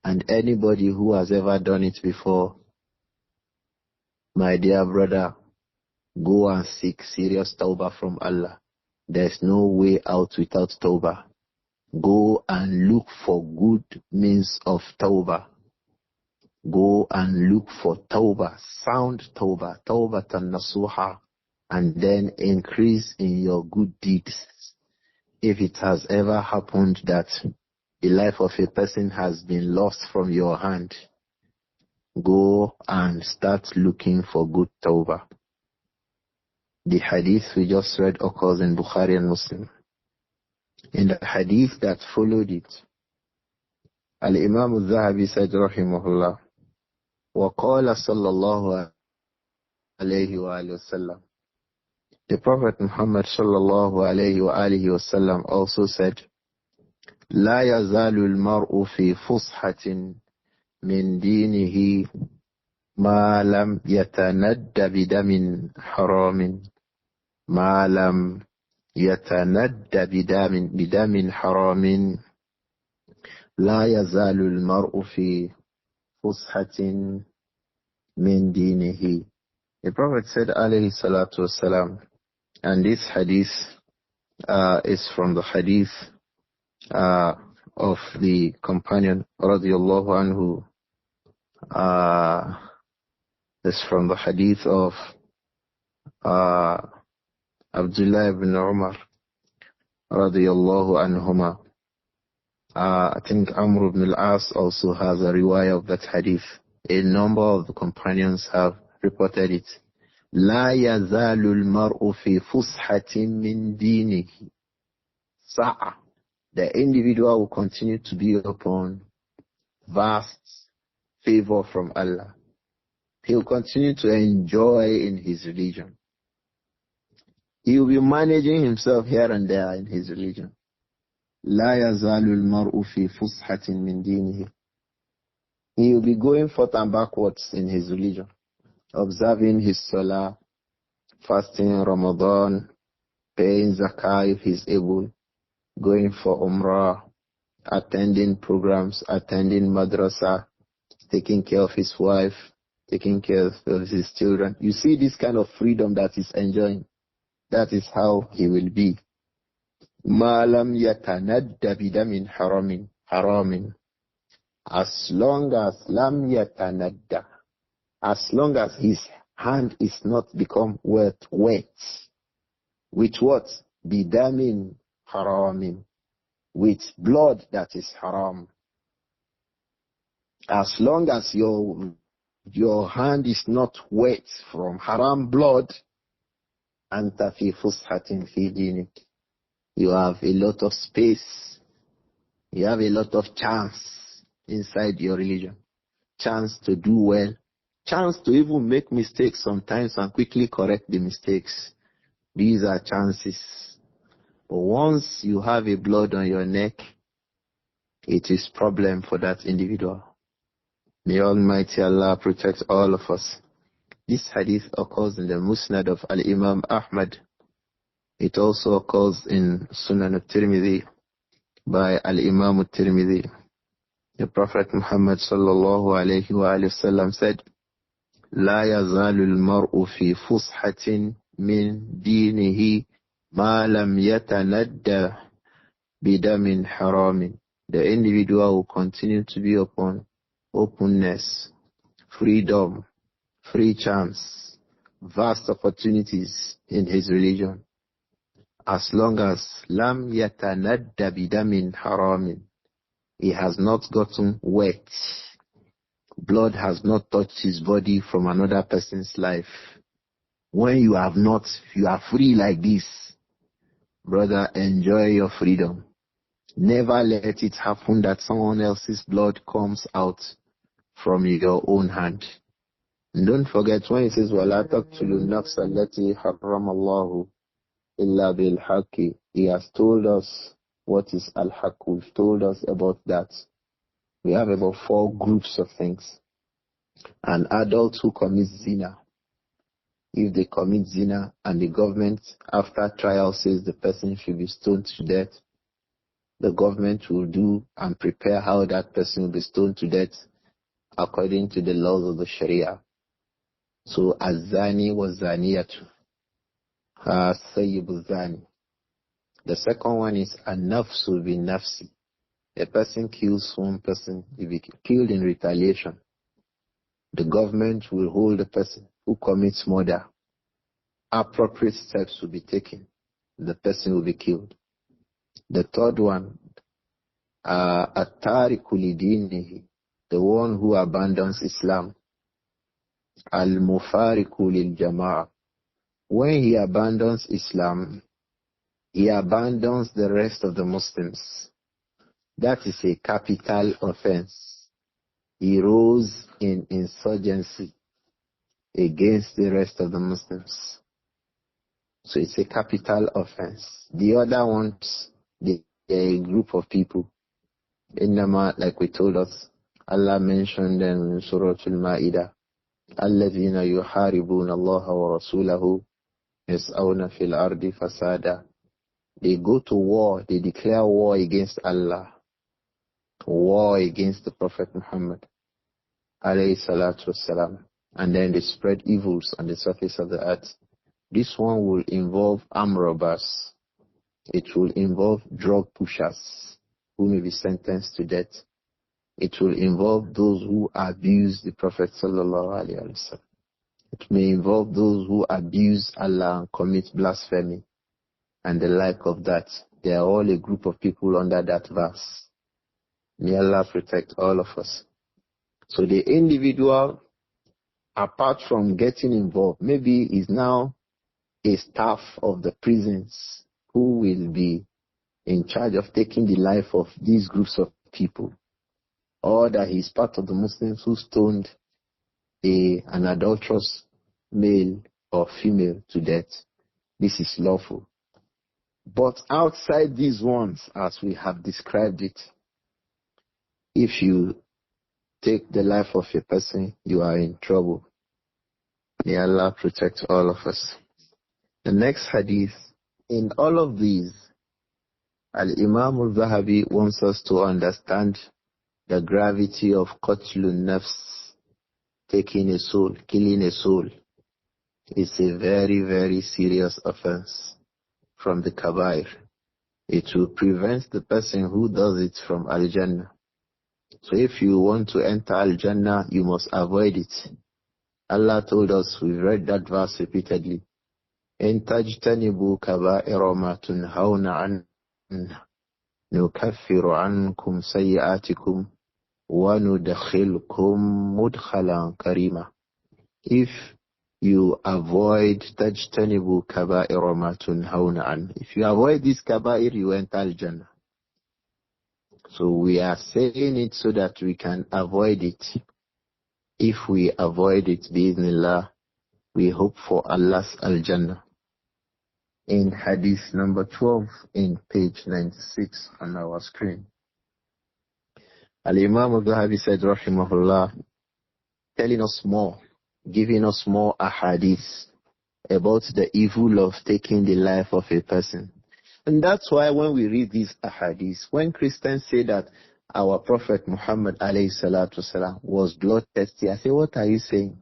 And anybody who has ever done it before, my dear brother, go and seek serious tawbah from Allah. There's no way out without tawbah. Go and look for good means of tawbah. Go and look for tawbah, sound tawbah, tawbatan nasuha, and then increase in your good deeds. If it has ever happened that the life of a person has been lost from your hand, go and start looking for good tawbah. The hadith we just read occurs in Bukhari and Muslim. In the hadith that followed it, Al-Imām Adh-Dhahabi said, rahimahullah, وَقَالَ صَلَّى اللَّهُ عَلَيْهِ وَآلِهِ وَسَلَّمَ. The Prophet Muhammad sallallahu alayhi wa alihi wasallam also said, لا يزال المرء في فصحة من دينه ما لم يتند بدم حرام ما لم يتند بدم حرام لا يزال المرء في فصحة من دينه. The Prophet said alayhi salatu wasalam, and this hadith is from the hadith of the companion radiyallahu anhu. This from the hadith of Abdullah ibn Umar radiyallahu anhuma. I think Amr ibn al-As also has a riwayah of that hadith. A number of the companions have reported it. لا يزال المرء في فسحة من دينه. Sa'a. The individual will continue to be upon vast favor from Allah. He will continue to enjoy in his religion. He will be managing himself here and there in his religion. لا يزال المرء في فسحة من دينه. He will be going forth and backwards in his religion, observing his salah, fasting Ramadan, paying zakah if he's able, going for umrah, attending programs, attending madrasa, taking care of his wife, taking care of his children. You see this kind of freedom that he's enjoying. That is how he will be. مَا لَمْ يَتَنَدَّ بِدَمٍ حَرَامٍ. As long as lam yatanadda, as long as his hand is not become wet with what? Bidamin haramin, with blood that is haram. As long as your hand is not wet from haram blood, anta fi fushatin fi dinik. You have a lot of space. You have a lot of chance inside your religion. Chance to do well. Chance to even make mistakes sometimes and quickly correct the mistakes. These are chances. But once you have a blood on your neck, it is problem for that individual. May Almighty Allah protect all of us. This hadith occurs in the Musnad of Al-Imām Ahmad. It also occurs in Sunan At-Tirmidhi by Al-Imām At-Tirmidhi. The Prophet Muhammad sallallahu alayhi wa sallam said, لا يزال المرء في فسحة من دينه ما لم يتندى بدم حرام. The individual will continue to be upon openness, freedom, free chance, vast opportunities in his religion, as long as lam yatanadda bidamin haramin, he has not gotten wet. Blood has not touched his body from another person's life. When you have not, you are free like this. Brother, enjoy your freedom. Never let it happen that someone else's blood comes out from your own hand. And don't forget when it says, وَلَا تَقْتُلُوا النَّفْسَ الَّتِي حَرَّمَ اللَّهُ إِلَّا بِالْحَقِّ. He has told us what is al-haq. We've told us about that. We have about 4 groups of things. An adult who commits zina. If they commit zina and the government after trial says the person should be stoned to death, the government will do and prepare how that person will be stoned to death according to the laws of the Sharia. So az-zani was zaniyatu, sayyibu zani. The second one is an-nafsu bin nafsi. A person kills one person, he be killed in retaliation. The government will hold the person who commits murder. Appropriate steps will be taken. The person will be killed. The third one, at-tariku lidinihi, the one who abandons Islam. Al-mufariku lil jama'ah. When he abandons Islam, he abandons the rest of the Muslims. That is a capital offense. He rose in insurgency against the rest of the Muslims. So it's a capital offense. The other ones, they are a group of people. Innama, like we told us, Allah mentioned them in Surah Al-Ma'idah. الَّذِينَ يُحَارِبُونَ اللَّهَ وَرَسُولَهُ يَسْعَوْنَ فِي الْأَرْضِ فَسَادًا. They go to war, they declare war against Allah, war against the Prophet Muhammad, alayhi salatu wassalam, and then they spread evils on the surface of the earth. This one will involve armed robbers. It will involve drug pushers who may be sentenced to death. It will involve those who abuse the Prophet sallallahu alaihi wasallam. It may involve those who abuse Allah and commit blasphemy and the like of that. They are all a group of people under that verse. May Allah protect all of us. So the individual, apart from getting involved, maybe is now a staff of the prisons who will be in charge of taking the life of these groups of people, or that he's part of the Muslims who stoned an adulterous male or female to death. This is lawful. But outside these ones, as we have described it, if you take the life of a person, you are in trouble. May Allah protect all of us. The next hadith, in all of these, Al-Imām Adh-Dhahabi wants us to understand the gravity of qatlun nafs, taking a soul, killing a soul. It's a very, very serious offense from the Kabāir. It will prevent the person who does it from Al-Jannah. So if you want to enter Al-Jannah, you must avoid it. Allah told us, we've read that verse repeatedly, إِن تَجْتَنِبُوا كَبَائِرَ مَا تُنْهَوْنَ عَنْهُ نُكَفِّرُ عَنْكُمْ سَيِّئَاتِكُمْ وَنُدْخِلْكُمْ مُدْخَلًا كَرِيمًا. If you avoid تَجْتَنِبُوا كَبَائِرَ مَا تُنْهَوْنَ عَنْهُ, if you avoid this kaba'ir, you enter Al-Jannah. So we are saying it so that we can avoid it. If we avoid it, bi'idhnillah, we hope for Allah's Al-Jannah. In hadith number 12, in page 96 on our screen, Al-Imām Adh-Dhahabi said, rahimahullah, telling us more, giving us more ahadith about the evil of taking the life of a person. And that's why when we read these ahadith, when Christians say that our Prophet Muhammad alayhi salatu wasalam was bloodthirsty, I say, what are you saying?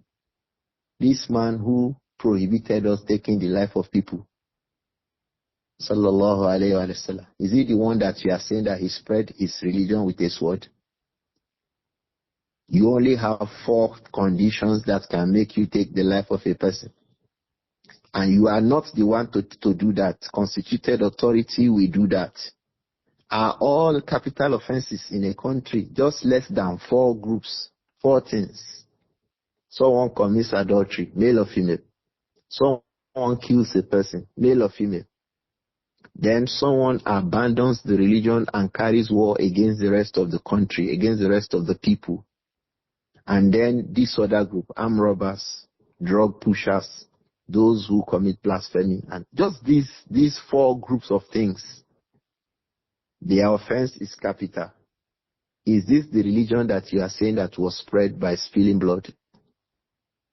This man who prohibited us taking the life of people, sallallahu alayhi wa sallam, is he the one that you are saying that he spread his religion with a sword? You only have 4 conditions that can make you take the life of a person. And you are not the one to do that. Constituted authority will do that. Are all capital offenses in a country just less than 4 groups, 4 things? Someone commits adultery, male or female. Someone kills a person, male or female. Then someone abandons the religion and carries war against the rest of the country, against the rest of the people. And then this other group, armed robbers, drug pushers, those who commit blasphemy, and just these 4 groups of things, their offense is capital. Is this the religion that you are saying that was spread by spilling blood?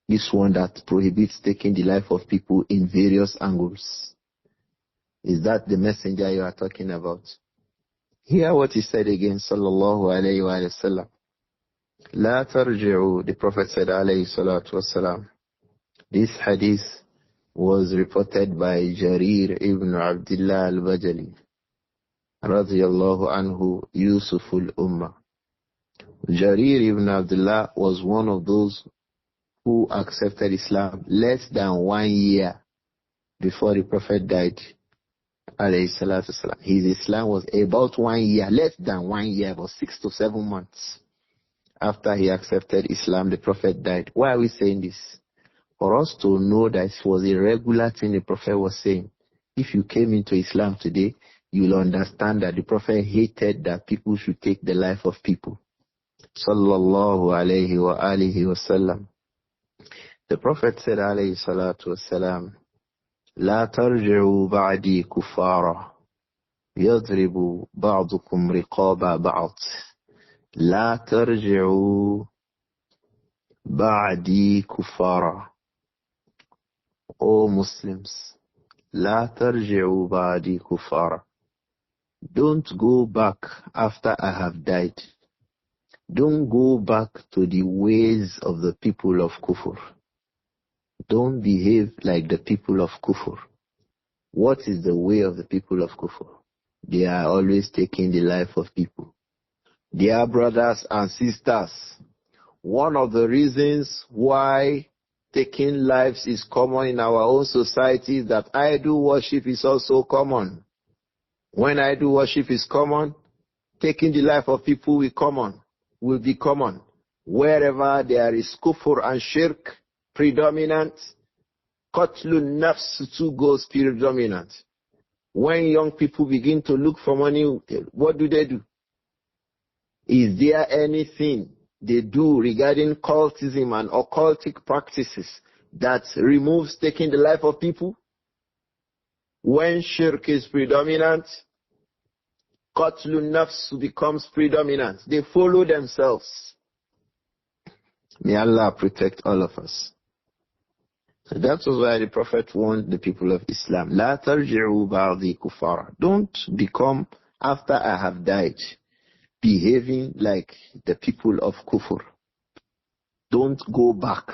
This one that prohibits taking the life of people in various angles. Is that the messenger you are talking about? Hear what he said again, sallallahu alayhi wa sallam. La tarji'u, the Prophet said alayhi salatu wasalam. This hadith was reported by Jarir ibn Abdullah al-Bajali, radiyallahu anhu, Yusuful Ummah. Jarir ibn Abdullah was one of those who accepted Islam less than 1 year before the Prophet died, alayhi salatu wasalam. His Islam was about 1 year, less than 1 year, about 6 to 7 months. After he accepted Islam, the Prophet died. Why are we saying this? For us to know that it was a regular thing the Prophet was saying. If you came into Islam today, you will understand that the Prophet hated that people should take the life of people. Sallallahu alayhi wa alihi wa sallam. The Prophet said alayhi salatu wasalam, La tarji'u ba'di kuffara, yadribu ba'dukum riqaba ba'd. La tarji'u ba'di kuffara. O Muslims, La tarji'u ba'di kuffara. Don't go back after I have died. Don't go back to the ways of the people of Kufur. Don't behave like the people of Kufur. What is the way of the people of Kufur? They are always taking the life of people. Dear brothers and sisters, one of the reasons why taking lives is common in our own society is that idol worship is also common. When idol worship is common, taking the life of people will be common. Wherever there is kufr and shirk predominant, qatlun nafs too goes predominant. When young people begin to look for money, what do? Is there anything they do regarding cultism and occultic practices that removes taking the life of people? When shirk is predominant, qatlun nafs becomes predominant. They follow themselves. May Allah protect all of us. So that was why the Prophet warned the people of Islam, La tarji'u ba'di kuffara. Don't become, after I have died, behaving like the people of kufr. Don't go back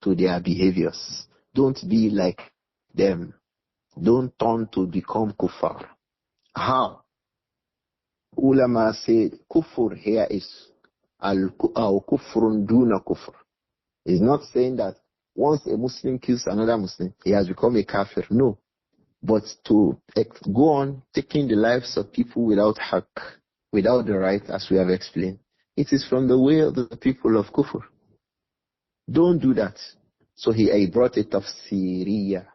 to their behaviors. Don't be like them. Don't turn to become kuffar. How? Ulama said kufr here is al-kufrun duna kufr. It's not saying that once a Muslim kills another Muslim, he has become a kafir. No. But to go on taking the lives of people without haqq, without the right, as we have explained, it is from the way of the people of kufr. Don't do that. So he brought a tafsiriyah.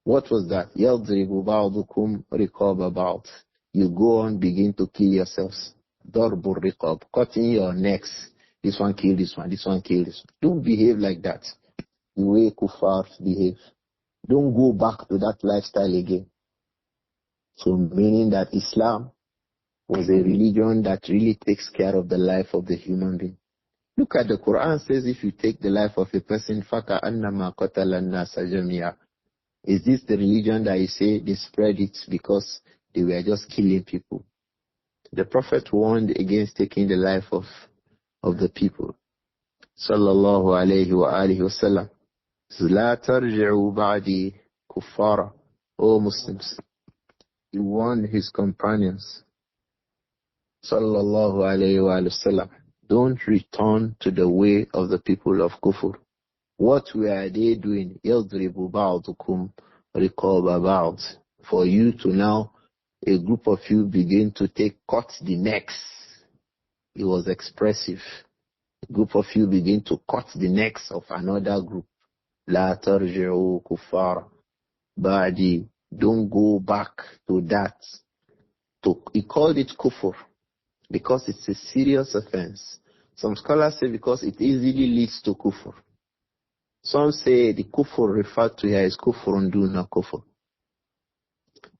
What was that? يَضْرِبُ بَعْضُكُمْ رِقَابَ بَعْضٍ. You go on, begin to kill yourselves. ضَرْبُ الرِّقَابِ. Cutting your necks. This one kill this one, this one kill this one. Don't behave like that. The way kuffar behave. Don't go back to that lifestyle again. So meaning that Islam was a religion that really takes care of the life of the human being. Look at the Quran says if you take the life of a person, فَكَأَنَّمَا قَتَلَ النَّاسَ جَمِيعًا. Is this the religion that you say they spread it because They were just killing people. The Prophet warned against taking the life of the people. Sallallahu alayhi wa alihi wa sallam. La tarji'u ba'di kuffara. O Muslims. He warned his companions. Sallallahu alayhi wa sallam. Don't return to the way of the people of Kufr. What were they doing? يَضْرِبُ بَعْضُكُمْ رِقَابَ بَعْضٍ. For you to now, a group of you begin to cut the necks. It was expressive. A group of you begin to cut the necks of another group. لَا تَرْجِعُوا كُفَّارًا بَعْدِي. Don't go back to that. He called it kufr because it's a serious offense. Some scholars say because it easily leads to kufr. Some say the kufr referred to here is kufrun duna kufr.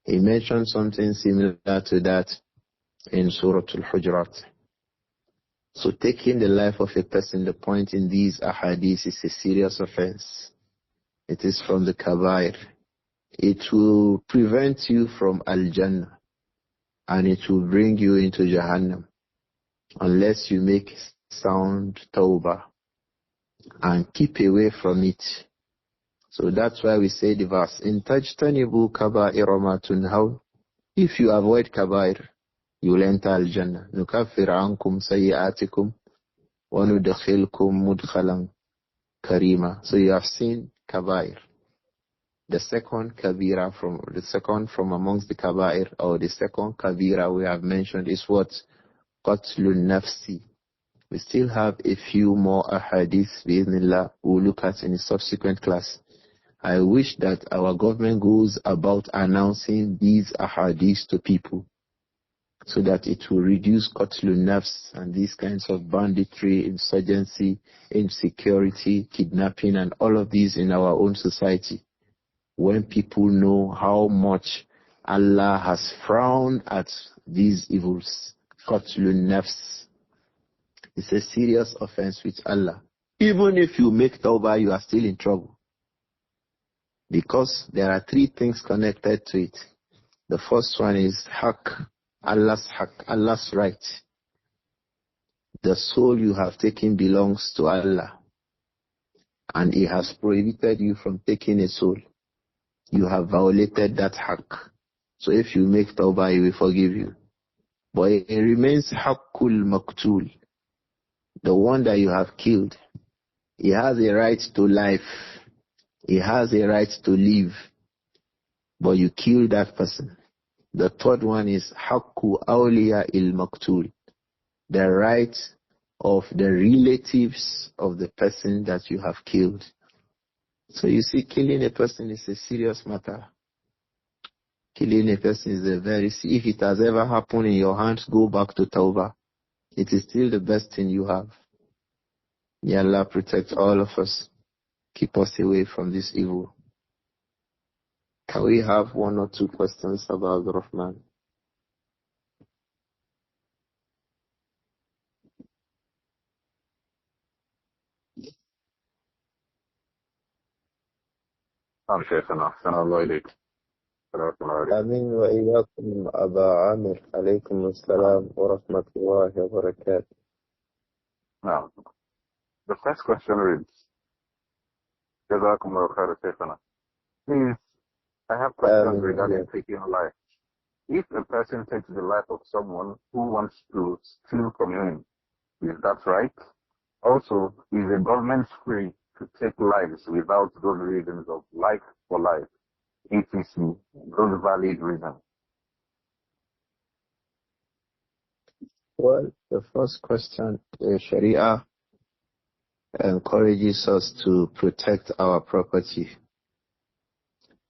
He mentioned something similar to that in Surah Al-Hujurat. So taking the life of a person, the point in these ahadith is a serious offense. It is from the Kabāir. It will prevent you from Al-Jannah and it will bring you into Jahannam unless you make sound tawbah and keep away from it. So that's why we say the verse, in tajtanibu kaba'ira ma tunhaw. If you avoid kaba'ir, you will enter al-Jannah. Nukaffir ankum sayyi'atikum wa nudkhilkum mudkhalan karima. So you have seen kaba'ir. The second kabira from amongst the kaba'ir, or the second kabira we have mentioned is what? Qatlun nafsi. We still have a few more ahadith bi'idhnillah we'll look at in a subsequent class. I wish that our government goes about announcing these ahadith to people so that it will reduce qatlun nafs and these kinds of banditry, insurgency, insecurity, kidnapping, and all of these in our own society. When people know how much Allah has frowned at these evils, qatlun nafs, it's a serious offense with Allah. Even if you make tawbah, you are still in trouble. Because there are three things connected to it. The first one is haq, Allah's right. The soul you have taken belongs to Allah. And He has prohibited you from taking a soul. You have violated that haq. So if you make tawbah, He will forgive you. But it remains haqqul maqtul. The one that you have killed. He has a right to life. He has a right to live. But you kill that person. The third one is haqqu awliya il maqtul. The right of the relatives of the person that you have killed. So you see, killing a person is a serious matter. Killing a person is if it has ever happened in your hands, go back to Tawbah. It is still the best thing you have. May Allah protect all of us. Keep us away from this evil. Can we have one or two questions about the Rahman? شيخنا أحسن الله إليك. آمين وإياكم أبا عامر. عليكم السلام ورحمة الله وبركاته. Now, the first question reads, جزاكم الله خير شيخنا. Please, I have questions regarding taking life. If a person takes the life of someone who wants to steal from him, is that right? Also, is the government free to take lives without those reasons of life for life, etc., those valid reasons? Well, the first question, the Sharia encourages us to protect our property.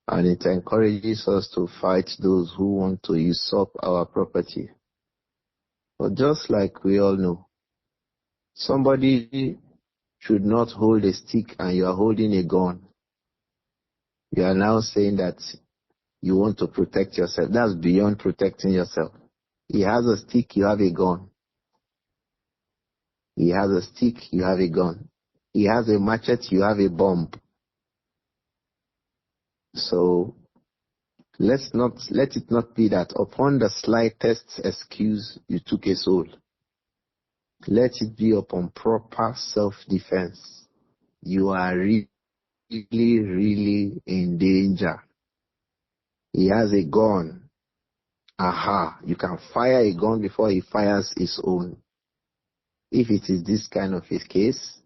And it encourages us to fight those who want to usurp our property. But just like we all know, somebody should not hold a stick and you are holding a gun. You are now saying that you want to protect yourself. That's beyond protecting yourself. He has a stick, you have a gun. He has a stick, you have a gun. He has a machete, you have a bomb. So Let it not be that upon the slightest excuse you took a soul. Let it be upon proper self-defense. You are really, really in danger. He has a gun. Aha, you can fire a gun before he fires his own. If it is this kind of a case,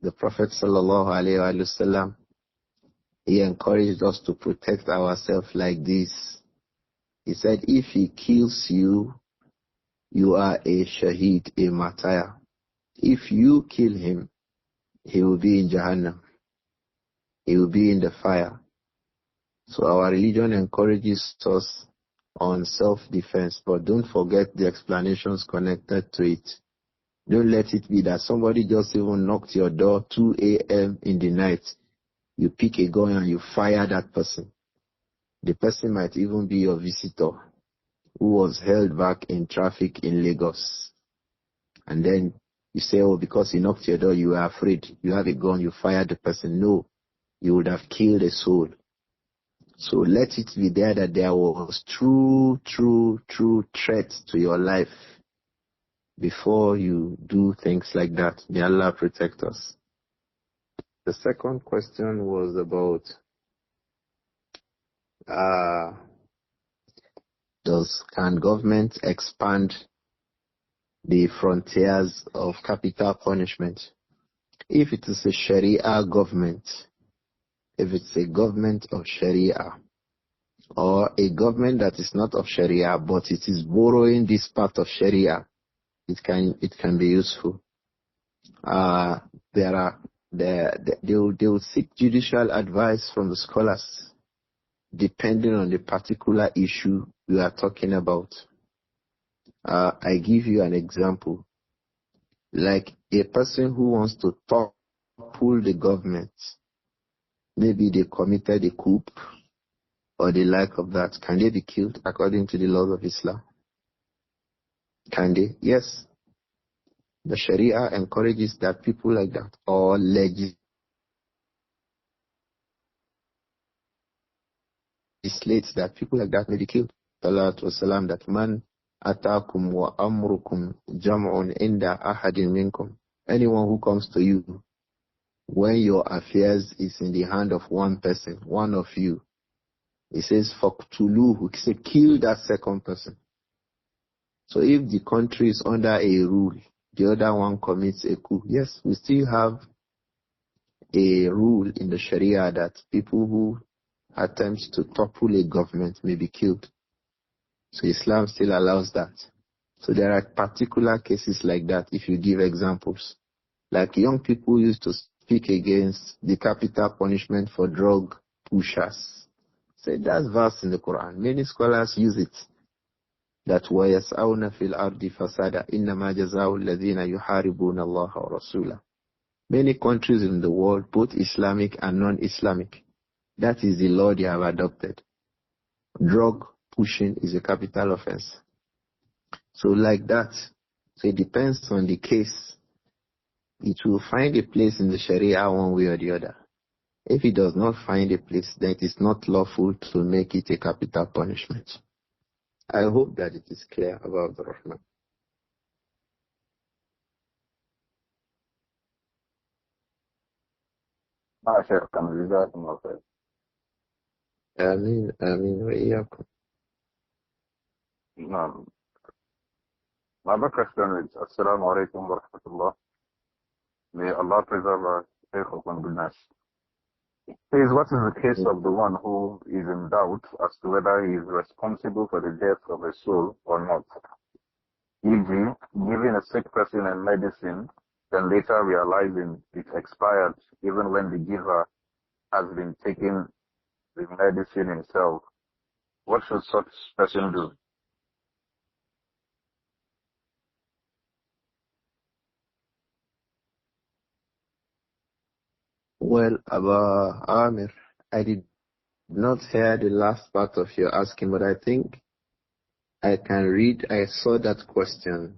the Prophet ﷺ, he encouraged us to protect ourselves like this. He said, if he kills you, you are a shaheed, a martyr. If you kill him, he will be in Jahannam. He will be in the fire. So our religion encourages us on self-defense, but don't forget the explanations connected to it. Don't let it be that somebody just even knocked your door 2 a.m. in the night. You pick a gun and you fire that person. The person might even be your visitor who was held back in traffic in Lagos. And then you say, oh, because he knocked your door, you were afraid. You have a gun, you fire the person. No, you would have killed a soul. So let it be there that there was true threat to your life before you do things like that. May Allah protect us. The second question was about can government expand the frontiers of capital punishment? If it is a Sharia government, if it's a government of Sharia, or a government that is not of Sharia but it is borrowing this part of Sharia, it can be useful. They will seek judicial advice from the scholars depending on the particular issue we are talking about. I give you an example. Like a person who wants to topple the government, maybe they committed a coup or the like of that. Can they be killed according to the laws of Islam? Can they? Yes. The Sharia encourages that people like that, or legislates that people like that may be killed. Salatu wasalam, that man atakum wa amrukum jam'un inda ahadin minkum. Anyone who comes to you when your affairs is in the hand of one person, one of you, he says faqtuluhu, he says kill that second person. So if the country is under a rule, the other one commits a coup, yes, we still have a rule in the Sharia that people who attempt to topple a government may be killed. So Islam still allows that. So there are particular cases like that if you give examples. Like young people used to speak against the capital punishment for drug pushers. Say that's verse in the Quran. Many scholars use it. That وَيَسْعَوْنَ فِي الْأَرْضِ فَسَادًا إِنَّمَا جَزَاءُ الَّذِينَ يُحَارِبُونَ اللَّهَ وَرَسُولَهُ. Many countries in the world, both Islamic and non-Islamic, that is the law they have adopted. Drug pushing is a capital offense. So like that, so it depends on the case. It will find a place in the Sharia one way or the other. If it does not find a place, then it is not lawful to make it a capital punishment. I hope that it is clear about the Rahman. Ameen, ameen, wa iyyakum. My other question is, Assalamu alaikum wa rahmatullah. May Allah preserve Shaykh Ibrāhīm Abdur-Raūf. Says, what is the case of the one who is in doubt as to whether he is responsible for the death of a soul or not? E.g., giving a sick person a medicine, then later realizing it expired even when the giver has been taking the medicine himself. What should such person do? Well, Abba Amir, I did not hear the last part of your asking, but I think I can read. I saw that question.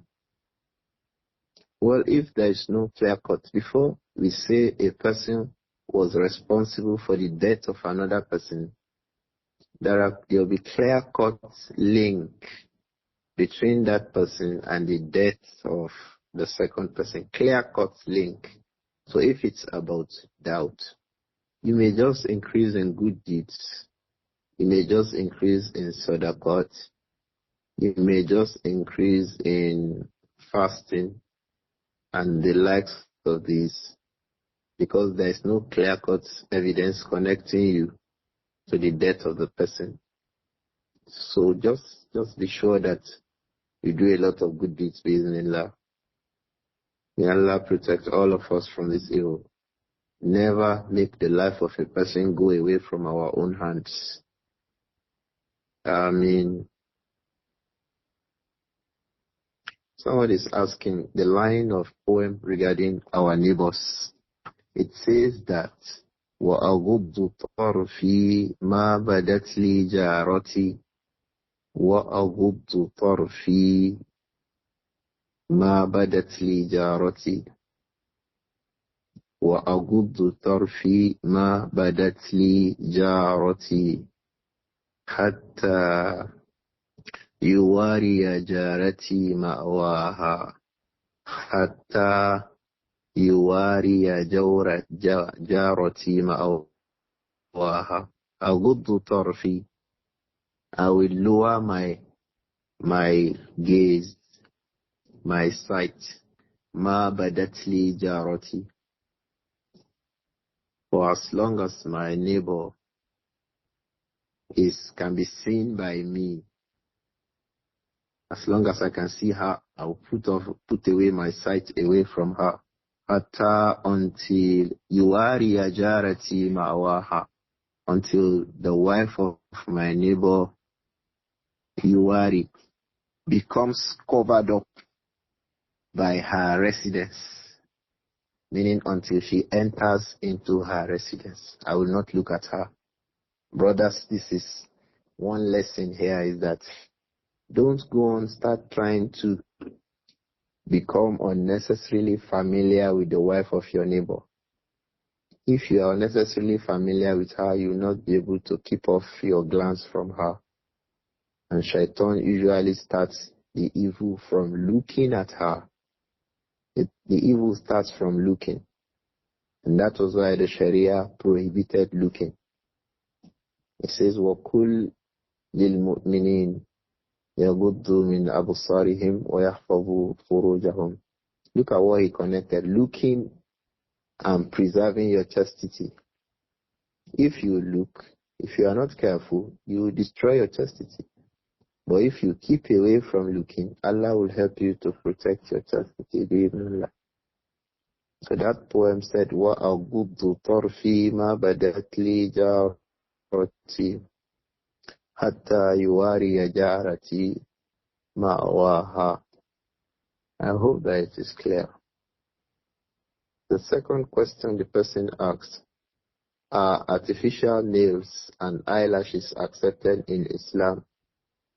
Well, if there is no clear cut, before we say a person was responsible for the death of another person, there will be clear-cut link between that person and the death of the second person. Clear-cut link. So if it's about doubt, you may just increase in good deeds. You may just increase in sadaqat. You may just increase in fasting and the likes of these, because there is no clear-cut evidence connecting you to the death of the person. So just be sure that you do a lot of good deeds, bismillah. May Allah protect all of us from this evil. Never make the life of a person go away from our own hands. Someone is asking the line of poem regarding our neighbors. It says that وَأَغُضُّ طَرْفِي مَا بَدَتْ لِي جَارَتِي وَأَغُضُّ طَرْفِي مَا بَدَتْ لِي جَارَتِي وَأَغُضُّ طَرْفِي مَا بَدَتْ لِي جَارَتِي حَتَّى يواري جارتي مأواها حتى يواري جارتي مأواها. أغض طرفي, I will lower my gaze, my sight. ما بدت لي جارتي, for as long as my neighbor can be seen by me. As long as I can see her, I will put away my sight away from her. Hatta until yuwari jarati ma'waha, until the wife of my neighbor yuwari becomes covered up by her residence, meaning until she enters into her residence. I will not look at her. Brothers, this is one lesson here, is that don't go and start trying to become unnecessarily familiar with the wife of your neighbor. If you are unnecessarily familiar with her, you will not be able to keep off your glance from her. And shaitan usually starts the evil from looking at her. The evil starts from looking. And that was why the Sharia prohibited looking. It says, وَكُلْ لِلْمُؤْمِنِينَ يَغُضُّوا مِنْ أَبْصَارِهِمْ وَيَحْفَظُوا فُرُوجَهُمْ. Look at what he connected. Looking and preserving your chastity. If you look, if you are not careful, you will destroy your chastity. But if you keep away from looking, Allah will help you to protect your chastity. So that poem said, وَأَغُضُّ طَرْفِي مَا بَدَتْ لِي جَارَتِي حَتَّى يُوَارِيَ جَارَتِي مَأْوَاهَا. I hope that it is clear. The second question the person asked, are artificial nails and eyelashes accepted in Islam?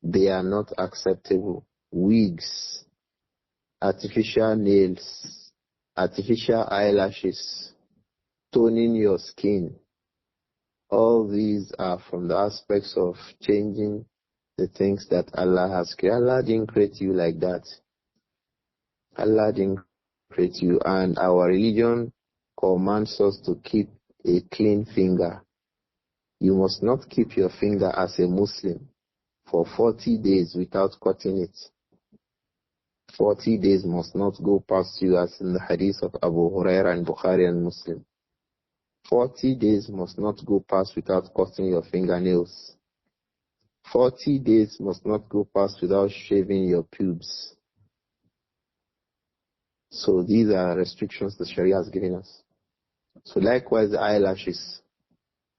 They are not acceptable. Wigs, artificial nails, artificial eyelashes, toning your skin, all these are from the aspects of changing the things that Allah has created. Allah didn't create you like that. Allah didn't create you, and our religion commands us to keep a clean finger. You must not keep your finger as a Muslim for 40 days without cutting it. 40 days must not go past you, as in the hadith of Abu Hurairah and Bukhari and Muslim. 40 days must not go past without cutting your fingernails. 40 days must not go past without shaving your pubes. So these are restrictions the Sharia has given us. So likewise the eyelashes.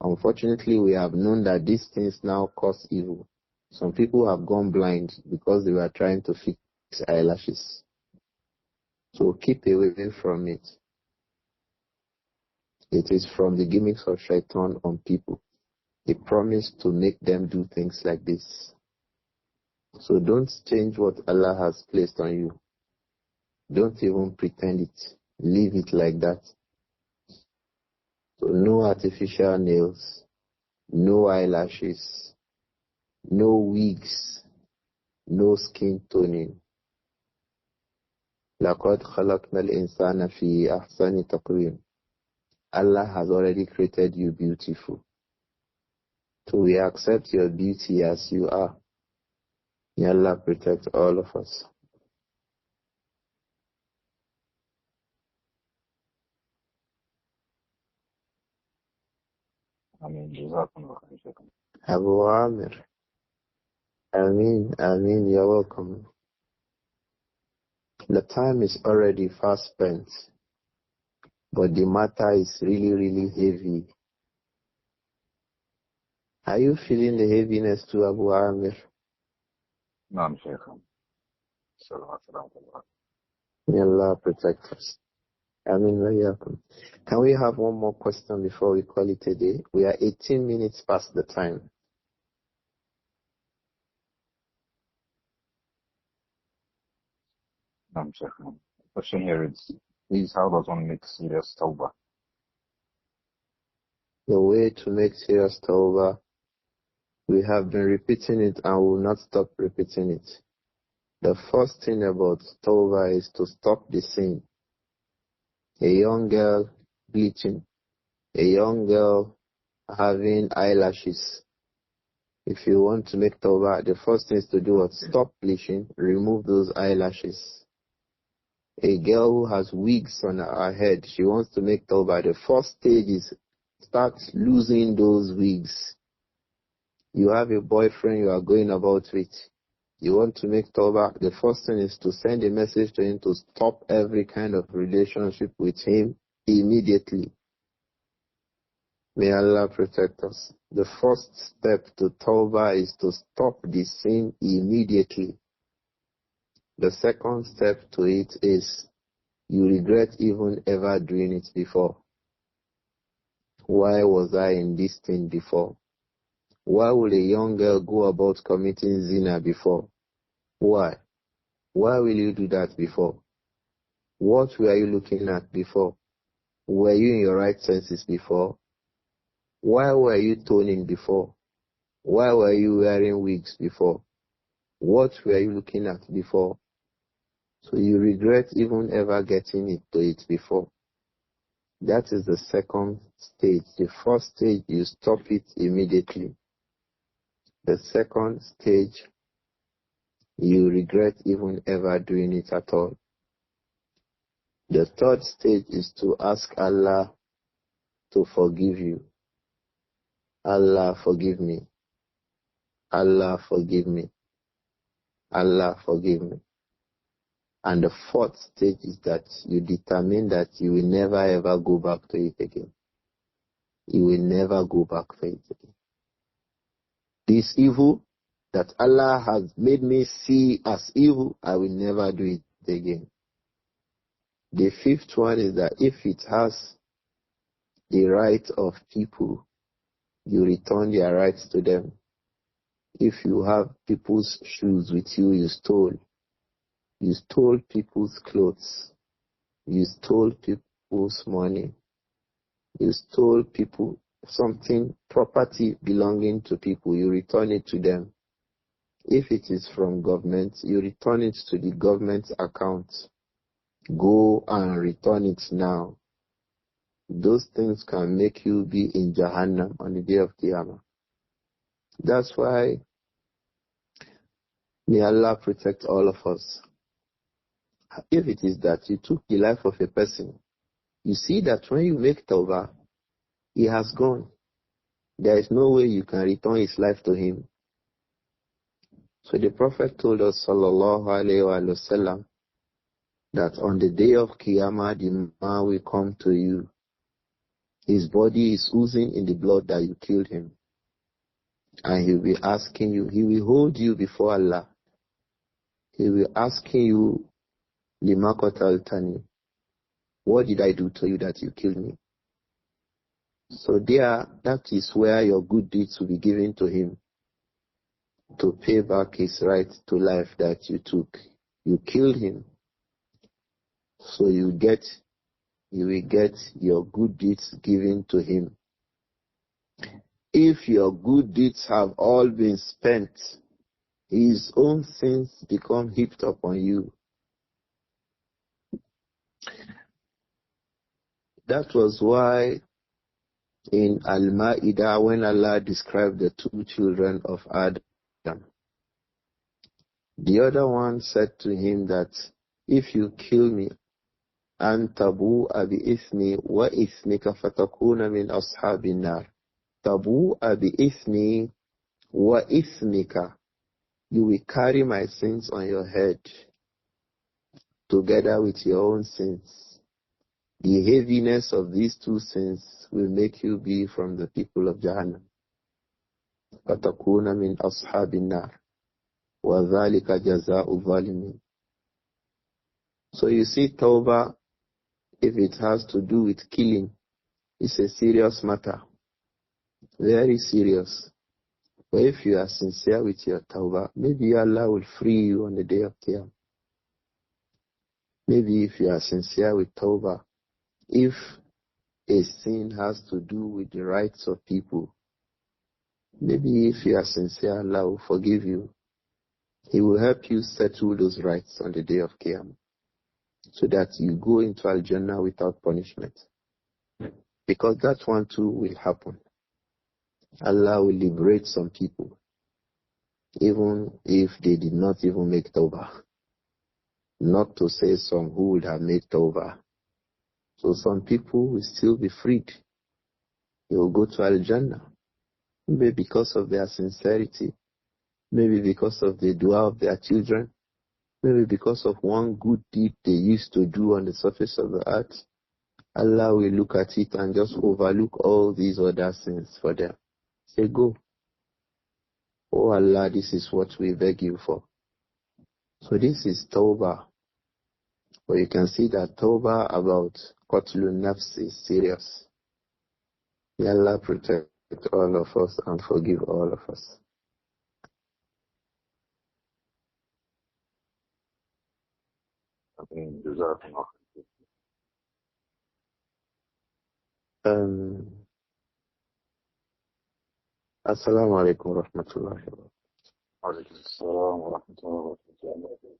Unfortunately, we have known that these things now cause evil. Some people have gone blind because they were trying to fix eyelashes. So keep away from it. It is from the gimmicks of shaitan on people. He promised to make them do things like this. So don't change what Allah has placed on you. Don't even pretend it. Leave it like that. So no artificial nails, no eyelashes, no wigs, no skin toning. لَقَدْ خَلَقْنَا الْإِنسَانَ فِي أَحْسَنِ تَقْوِيمٍ. Allah has already created you beautiful. So we accept your beauty as you are. May Allah protect all of us. Abu Amir. Ameen, you're welcome. The time is already fast spent, but the matter is really, really heavy. Are you feeling the heaviness too, Abu Amir? No, Shaykh. May Allah protect us. Can we have one more question before we call it a day? We are 18 minutes past the time. No, Shaykh. The question here is, please, how does one make serious tawbah? The way to make serious tawbah, we have been repeating it and will not stop repeating it. The first thing about tawbah is to stop the sin. A young girl bleaching, a young girl having eyelashes. If you want to make tawbah, the first thing is to do what? Stop bleaching, remove those eyelashes. A girl who has wigs on her head, she wants to make tawbah. The first stage is start losing those wigs. You have a boyfriend you are going about with. You want to make tawbah, the first thing is to send a message to him to stop every kind of relationship with him immediately. May Allah protect us. The first step to tawbah is to stop the sin immediately. The second step to it is you regret even ever doing it before. Why was I in this thing before? Why would a young girl go about committing zina before? Why? Why will you do that before? What were you looking at before? Were you in your right senses before? Why were you toning before? Why were you wearing wigs before? What were you looking at before? So you regret even ever getting into it before. That is the second stage. The first stage, you stop it immediately. The second stage, you regret even ever doing it at all. The third stage is to ask Allah to forgive you. Allah forgive me. Allah forgive me. Allah forgive me. And the fourth stage is that you determine that you will never ever go back to it again. You will never go back to it again. This evil that Allah has made me see as evil, I will never do it again. The fifth one is that if it has the right of people, you return their rights to them. If you have people's shoes with you, you stole. You stole people's clothes. You stole people's money. You stole people something, property belonging to people. You return it to them. If it is from government, you return it to the government's account. Go and return it now. Those things can make you be in Jahannam on the day of Qiyamah. That's why may Allah protect all of us. If it is that you took the life of a person, you see that when you make tawbah, he has gone. There is no way you can return his life to him. So the Prophet told us, sallallahu alayhi wa sallam, that on the day of Qiyamah, the man will come to you. His body is oozing in the blood that you killed him. And he will be asking you, he will hold you before Allah. He will asking you, Lima qataltani, what did I do to you that you killed me? So there, that is where your good deeds will be given to him to pay back his right to life that you took. You killed him. So you will get your good deeds given to him. If your good deeds have all been spent, his own sins become heaped upon you. That was why in Al-Ma'idah, when Allah described the two children of Adam, the other one said to him that if you kill me, أن تبوء بإثمي وإثمك فتكون من أصحاب النار. تبوء بإثمي وإثمك. You will carry my sins on your head together with your own sins. The heaviness of these two sins will make you be from the people of Jahannam. فتكون من أصحاب النار. وذلك جزاء الظالمين. So you see, Tawbah, if it has to do with killing, it's a serious matter. Very serious. But if you are sincere with your Tawbah, maybe Allah will free you on the day of Qiyam. Maybe if you are sincere with Tawbah, if a sin has to do with the rights of people, maybe if you are sincere, Allah will forgive you. He will help you settle those rights on the day of Qiyam, so that you go into Al-Jannah without punishment. Because that one too will happen. Allah will liberate some people, even if they did not even make Tawbah. Not to say some who would have made Tawbah. So some people will still be freed. They will go to Al-Jannah. Maybe because of their sincerity. Maybe because of the dua of their children. Maybe because of one good deed they used to do on the surface of the earth. Allah will look at it and just overlook all these other sins for them. Say, go. Oh Allah, this is what we beg you for. So this is Tawbah. But you can see that Tawbah about Qatlun Nafs is serious. May Allah protect all of us and forgive all of us. Assalamu alaikum wa rahmatullahi wa barakatuh. وعليكم السلام ورحمة الله وبركاته.